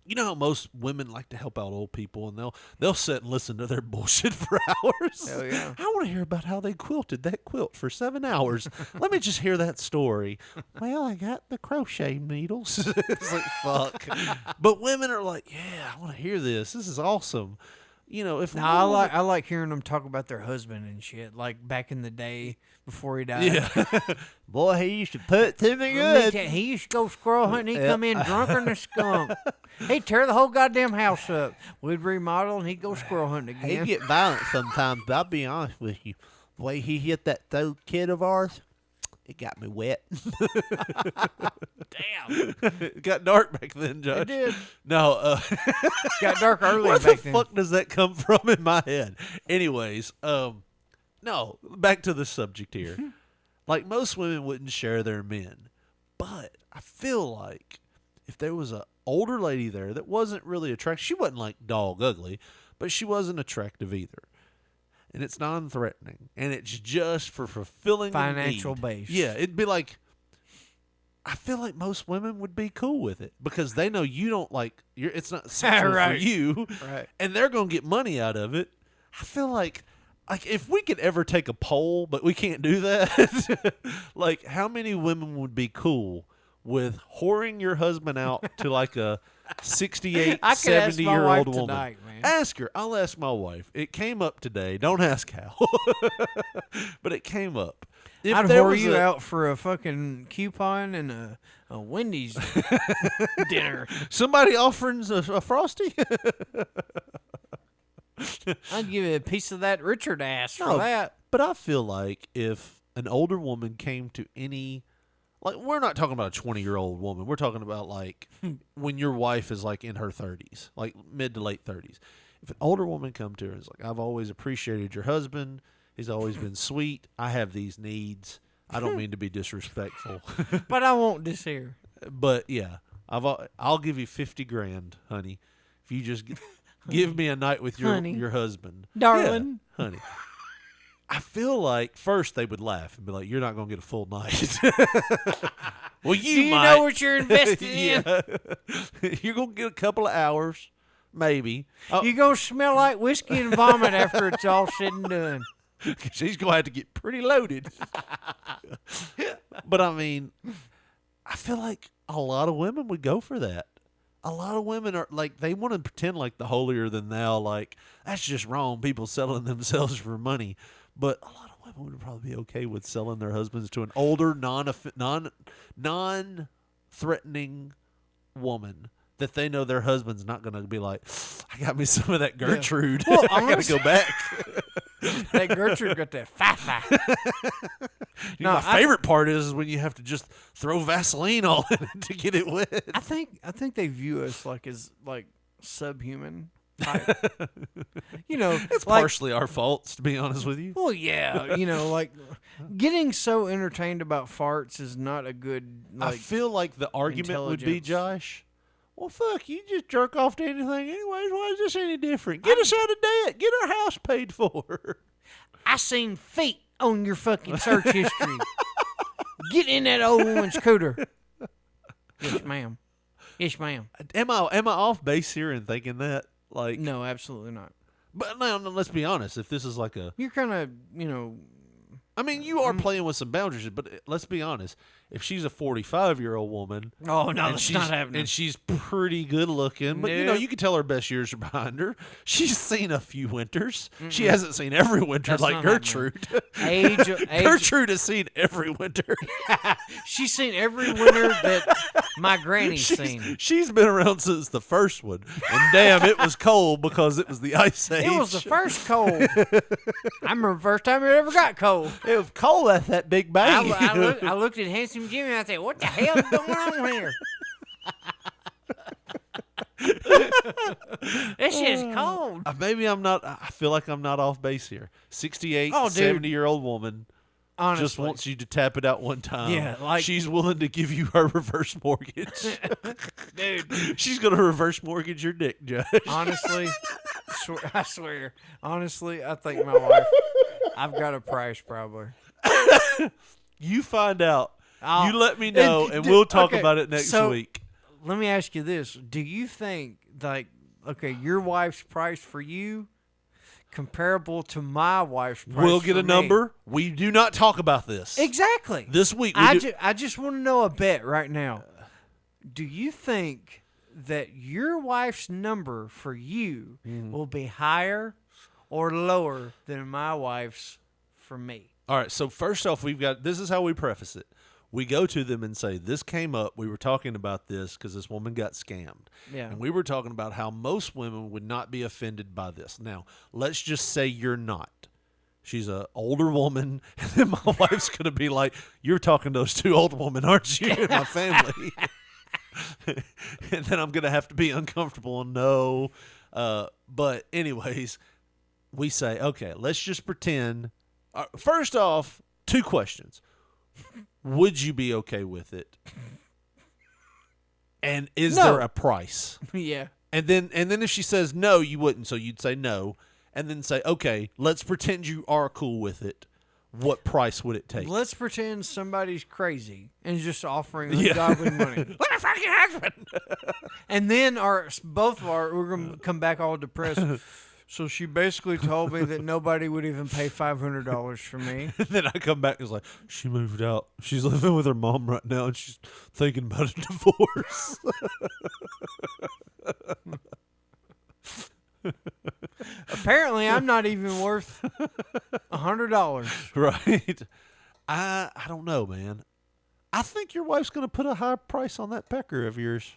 you know how most women like to help out old people and they'll sit and listen to their bullshit for hours. Hell yeah. I want to hear about how they quilted that quilt for 7 hours. Let me just hear that story. Well, I got the crochet needles. It's like fuck. But women are like, yeah, I want to hear this. This is awesome. You know, if I like hearing them talk about their husband and shit, like back in the day before he died. Yeah. Boy, he used to put it to me Let me good. tell you, he used to go squirrel hunting. He'd Yep. come in drunker than a skunk. He'd tear the whole goddamn house up. We'd remodel and he'd go squirrel hunting He again. get violent sometimes, but I'll be honest with you. The way he hit that third kid of ours, it got me wet. Damn. It got dark back then, Josh. It did. No, Got dark early Where back the then. fuck does that come from in my head? Anyways, no, back to the subject here. Like most women wouldn't share their men, but I feel like if there was a older lady there that wasn't really attractive, she wasn't like dog ugly, but she wasn't attractive either. And it's non-threatening, and it's just for fulfilling a Financial need. base. Yeah, it'd be like, I feel like most women would be cool with it because they know you don't like. It's not sexual for Right. you, Right. and they're gonna get money out of it. I feel like if we could ever take a poll, but we can't do that. Like, how many women would be cool with whoring your husband out to like a 68, I could ask my 70-year-old wife woman? tonight, man. Ask her. I'll ask my wife. It came up today. Don't ask how, but it came up. If I'd there whore was you a- out for a fucking coupon and a Wendy's dinner. Somebody offering a Frosty? I'd give you a piece of that Richard ass for No, that. But I feel like if an older woman came to any, like, we're not talking about a 20-year-old woman. We're talking about like when your wife is like in her 30s, like mid to late 30s. If an older woman come to her and is like, I've always appreciated your husband. He's always been sweet. I have these needs. I don't mean to be disrespectful, But I won't this here. but yeah, I'll give you $50,000, honey, if you just give me a night with Honey. your husband, Darling. Yeah, honey. I feel like first they would laugh and be like, "You're not gonna get a full night." Well, you Do you might. know what you're investing in? Yeah. You're gonna get a couple of hours, maybe. You're going to smell like whiskey and vomit after it's all said and done. She's gonna have to get pretty loaded. But I mean, I feel like a lot of women would go for that. A lot of women are like, they want to pretend like the holier than thou, like that's just wrong. People selling themselves for money. But a lot of women would probably be okay with selling their husbands to an older, non-threatening woman that they know their husband's not going to be like, I got me some of that Gertrude. Well, I got to go back. That Gertrude got that fa-fa. My favorite part is when you have to just throw Vaseline all in it to get it wet. I think they view us like as like subhuman type. You know, It's like, partially our faults, to be honest with you. Well, yeah, you know, like getting so entertained about farts is not a good. Like, I feel like the argument would be, intelligence. Josh, Well, fuck, you just jerk off to anything anyways. Why is this any different? Get us out of debt. Get our house paid for. I seen feet on your fucking search history. Get in that old woman's cooter. Yes, ma'am. Yes, ma'am. Am I off base here in thinking that? Like, no, absolutely not. But now, let's be honest. If this is like a, you're kind of, I mean, you are playing with some boundaries, but let's be honest. If she's a 45-year-old woman, oh no, that's not happening. And she's pretty good looking, but you can tell her best years are behind her. She's seen a few winters. Mm-mm. She hasn't seen every winter like Gertrude. Gertrude has seen every winter. She's seen every winter that my granny's seen. She's been around since the first one, and damn, it was cold because it was the ice age. It was the first cold. I remember the first time it ever got cold. It was cold at that big bang. I looked at Handsome Jimmy and I said, "What the hell is going on here?" This shit's cold. Maybe I'm not. I feel like I'm not off base here. 68, 70-year-old woman. Honestly. Just wants you to tap it out one time. Yeah, like she's willing to give you her reverse mortgage. Dude, she's gonna reverse mortgage your dick, Judge. Honestly, I swear. Honestly, I think my wife. I've got a price probably. You find out. You let me know, and we'll talk about it next week. Let me ask you this: do you think, your wife's price for you comparable to my wife's price? We'll get a number. We do not talk about this. Exactly. This week, I just want to know a bet right now. Do you think that your wife's number for you will be higher or lower than my wife's for me? All right. So first off, this is how we preface it. We go to them and say, this came up. We were talking about this because this woman got scammed. Yeah. And we were talking about how most women would not be offended by this. Now, let's just say you're not. She's an older woman, and then my wife's going to be like, you're talking to those two old women, aren't you, in my family? And then I'm going to have to be uncomfortable and no. But anyways, we say, okay, let's just pretend. First off, 2 questions. Would you be okay with it? And is there a price? Yeah. And then if she says no, you wouldn't. So you'd say no, and then say, okay, let's pretend you are cool with it. What price would it take? Let's pretend somebody's crazy and just offering ungodly money. What the fuck happened? And then we're gonna come back all depressed. So she basically told me that nobody would even pay $500 for me. Then I come back and it's like, she moved out. She's living with her mom right now, and she's thinking about a divorce. Apparently, I'm not even worth $100. Right. I don't know, man. I think your wife's going to put a high price on that pecker of yours.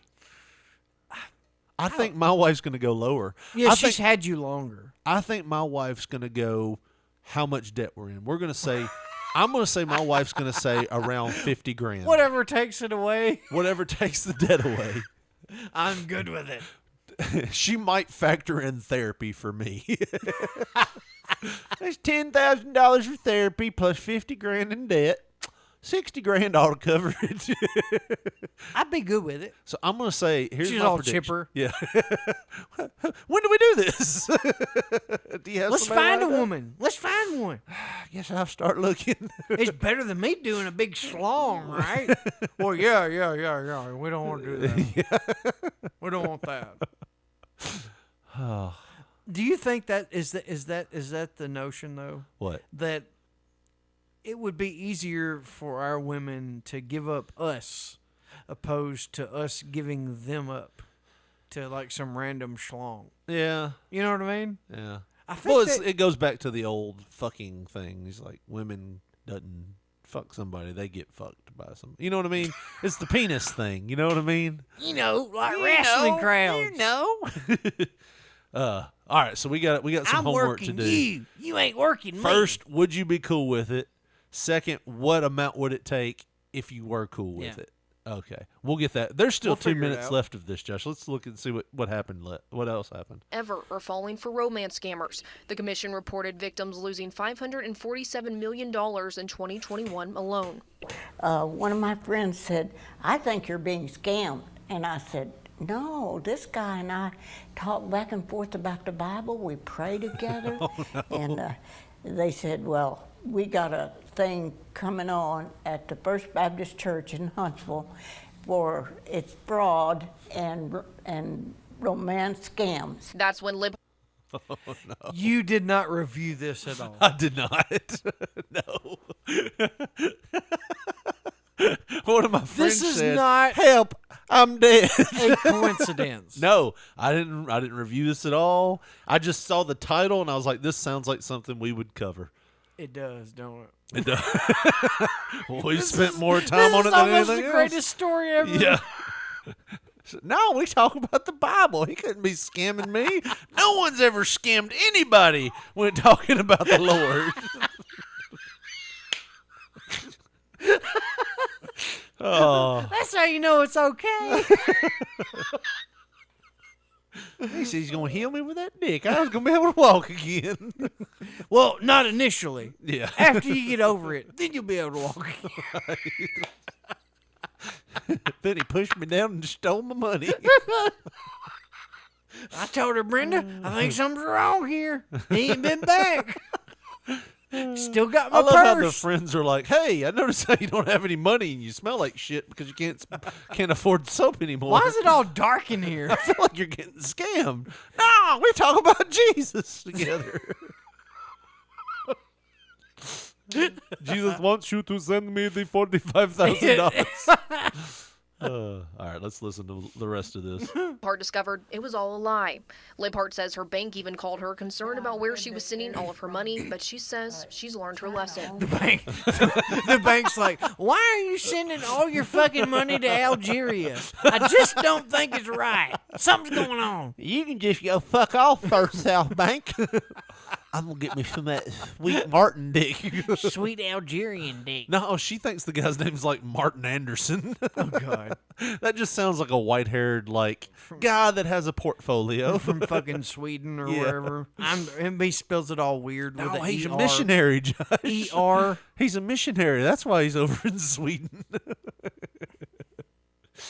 I think my wife's going to go lower. Yeah, she's had you longer. I think my wife's going to go how much debt we're in. We're going to say, I'm going to say my wife's going to say around $50,000. Whatever takes it away. Whatever takes the debt away. I'm good with it. She might factor in therapy for me. There's $10,000 for therapy plus $50,000 in debt. $60,000 ought to cover it. I'd be good with it. So I'm going to say, here's She's my all prediction. chipper. Yeah. When do we do this? Do you have Let's somebody find like a that? woman. Let's find one. I guess I'll start looking. It's better than me doing a big schlong, right? Well, yeah. We don't want to do that. We don't want that. Do you think that is that the notion though? What? That it would be easier for our women to give up us opposed to us giving them up to like some random schlong. Yeah. You know what I mean? Yeah. I think it goes back to the old fucking thing. It's like women doesn't fuck somebody, they get fucked by some. You know what I mean? It's the penis thing. You know what I mean? You know, like wrestling crowds. You know. All right, so we got some homework to do. You ain't working First, would you be cool with it? Second, what amount would it take if you were cool with it? Okay, we'll get that. There's still 2 minutes left of this, Josh. Let's look and see what happened. What else happened? Ever are falling for romance scammers. The commission reported victims losing $547 million in 2021 alone. One of my friends said, I think you're being scammed. And I said, No, this guy and I talked back and forth about the Bible. We pray together. Oh, no. And they said, well, we got a thing coming on at the First Baptist Church in Huntsville for it's fraud and romance scams. That's when Lib. Oh, no. You did not review this at all. I did not. No. One of my friends This is said, not help, I'm dead. a coincidence. No, I didn't review this at all. I just saw the title and I was like, this sounds like something we would cover. It does, don't it? It does. Well, we spent more time on it than anything else. This is almost the greatest story ever. Yeah. No, we talk about the Bible. He couldn't be scamming me. No one's ever scammed anybody when talking about the Lord. Oh. That's how you know it's okay. He said he's going to heal me with that dick. I was going to be able to walk again. Well, not initially. Yeah. After you get over it, then you'll be able to walk again. Then he pushed me down and stole my money. I told her, Brenda, I think something's wrong here. He ain't been back. Still got my I love purse. how the friends are like, hey, I noticed how you don't have any money and you smell like shit because you can't afford soap anymore. Why is it all dark in here? I feel like you're getting scammed. No, we're talking about Jesus together. Jesus wants you to send me the $45,000. All right, let's listen to the rest of this. Hart discovered it was all a lie. Libhart says her bank even called her concerned about where she was sending all of her money, but she says she's learned her lesson. The bank's like, why are you sending all your fucking money to Algeria? I just don't think it's right. Something's going on. You can just go fuck off, First South Bank. I'm going to get me some of that sweet Martin dick. Sweet Algerian dick. No, she thinks the guy's name's like Martin Anderson. Oh, God. That just sounds like a white-haired, like, guy that has a portfolio. From fucking Sweden or wherever. He spells it all weird. No, with he's ER. a missionary, Josh. ER. He's a missionary. That's why he's over in Sweden.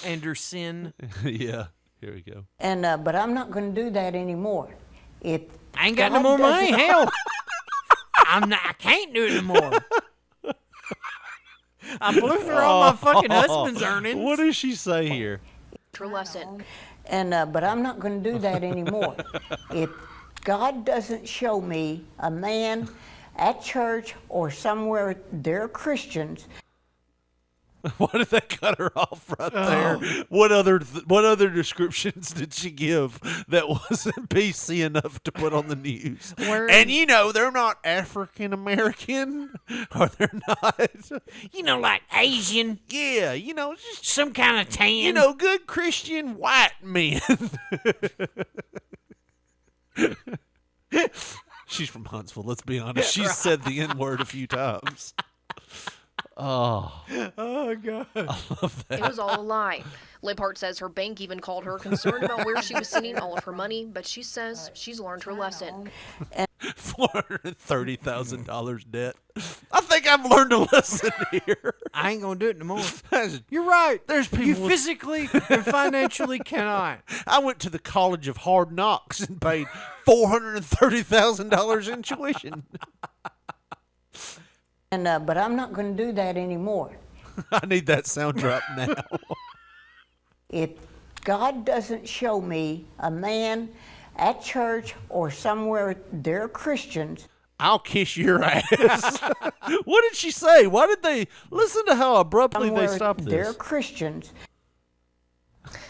Anderson. Yeah. Here we go. And but I'm not going to do that anymore. If I ain't got no more money. Hell, I can't do it anymore. I blew through all my fucking husband's earnings. What does she say here? Her lesson. And but I'm not going to do that anymore. If God doesn't show me a man at church or somewhere they're Christians. Why did they cut her off right there? What other descriptions did she give that wasn't PC enough to put on the news? And you know they're not African American, or they're not. You know, like Asian. Yeah, you know, just some kind of tan. You know, good Christian white men. She's from Huntsville. Let's be honest. She's said the N-word a few times. Oh God! I love that. It was all a lie. Libhart says her bank even called her concerned about where she was sending all of her money, but she says she's learned her lesson. $430,000 debt. I think I've learned a lesson here. I ain't gonna do it no more. You're right. There's people you physically and financially cannot. I went to the College of Hard Knocks and paid $430,000 in tuition. And but I'm not going to do that anymore. I need that sound drop now. If God doesn't show me a man at church or somewhere they're Christians, I'll kiss your ass. What did she say? Why did they listen to how abruptly they stopped this? They're Christians.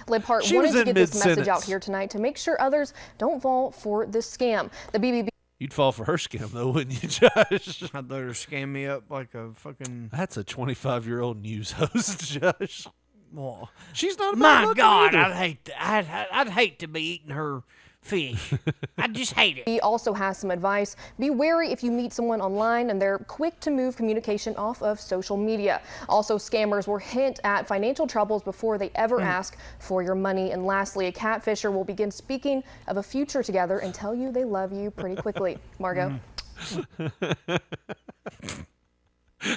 Libhart wanted to get this message out here tonight to make sure others don't fall for this scam. The BBB. You'd fall for her scam, though, wouldn't you, Josh? I'd let her scam me up like a fucking... That's a 25-year-old news host, Josh. Well, she's not a my bad God, either. I'd hate to be eating her fish. I just hate it. He also has some advice. Be wary if you meet someone online and they're quick to move communication off of social media. Also, scammers will hint at financial troubles before they ever ask for your money. And lastly, a catfisher will begin speaking of a future together and tell you they love you pretty quickly. Margot?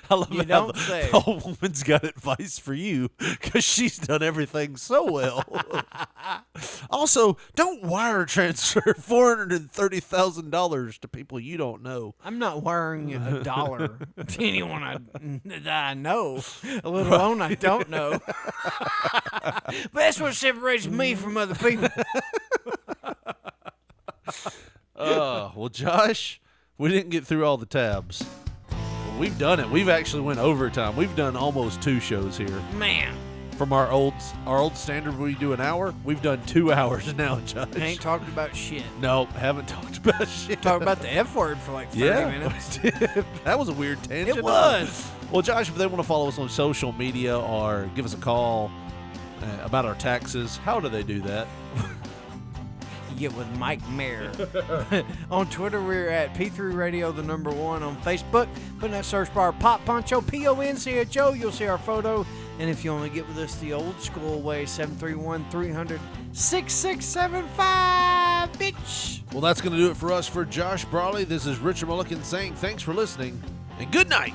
I love You how don't the, say. the old woman's got advice for you because she's done everything so well. Also, don't wire transfer $430,000 to people you don't know. I'm not wiring $1 to anyone that I know, let alone I don't know. But that's what separates me from other people. Well, Josh, we didn't get through all the tabs. But we've done it. We've actually went overtime. We've done almost 2 shows here. Man. From our old standard, we do an hour. We've done 2 hours now, Josh. Ain't talking about shit. No, haven't talked about shit. Talked about the F word for like 30 minutes. That was a weird tangent. It was. Well, Josh, if they want to follow us on social media or give us a call about our taxes, how do they do that? Get with Mike Mayer. On Twitter, we're at P3 Radio, the number 1. On Facebook, put in that search bar, Pop Poncho, Poncho. You'll see our photo. And if you want to get with us the old school way, 731-300-6675, bitch. Well, that's going to do it for us. For Josh Brawley, this is Richard Mulligan saying thanks for listening and good night.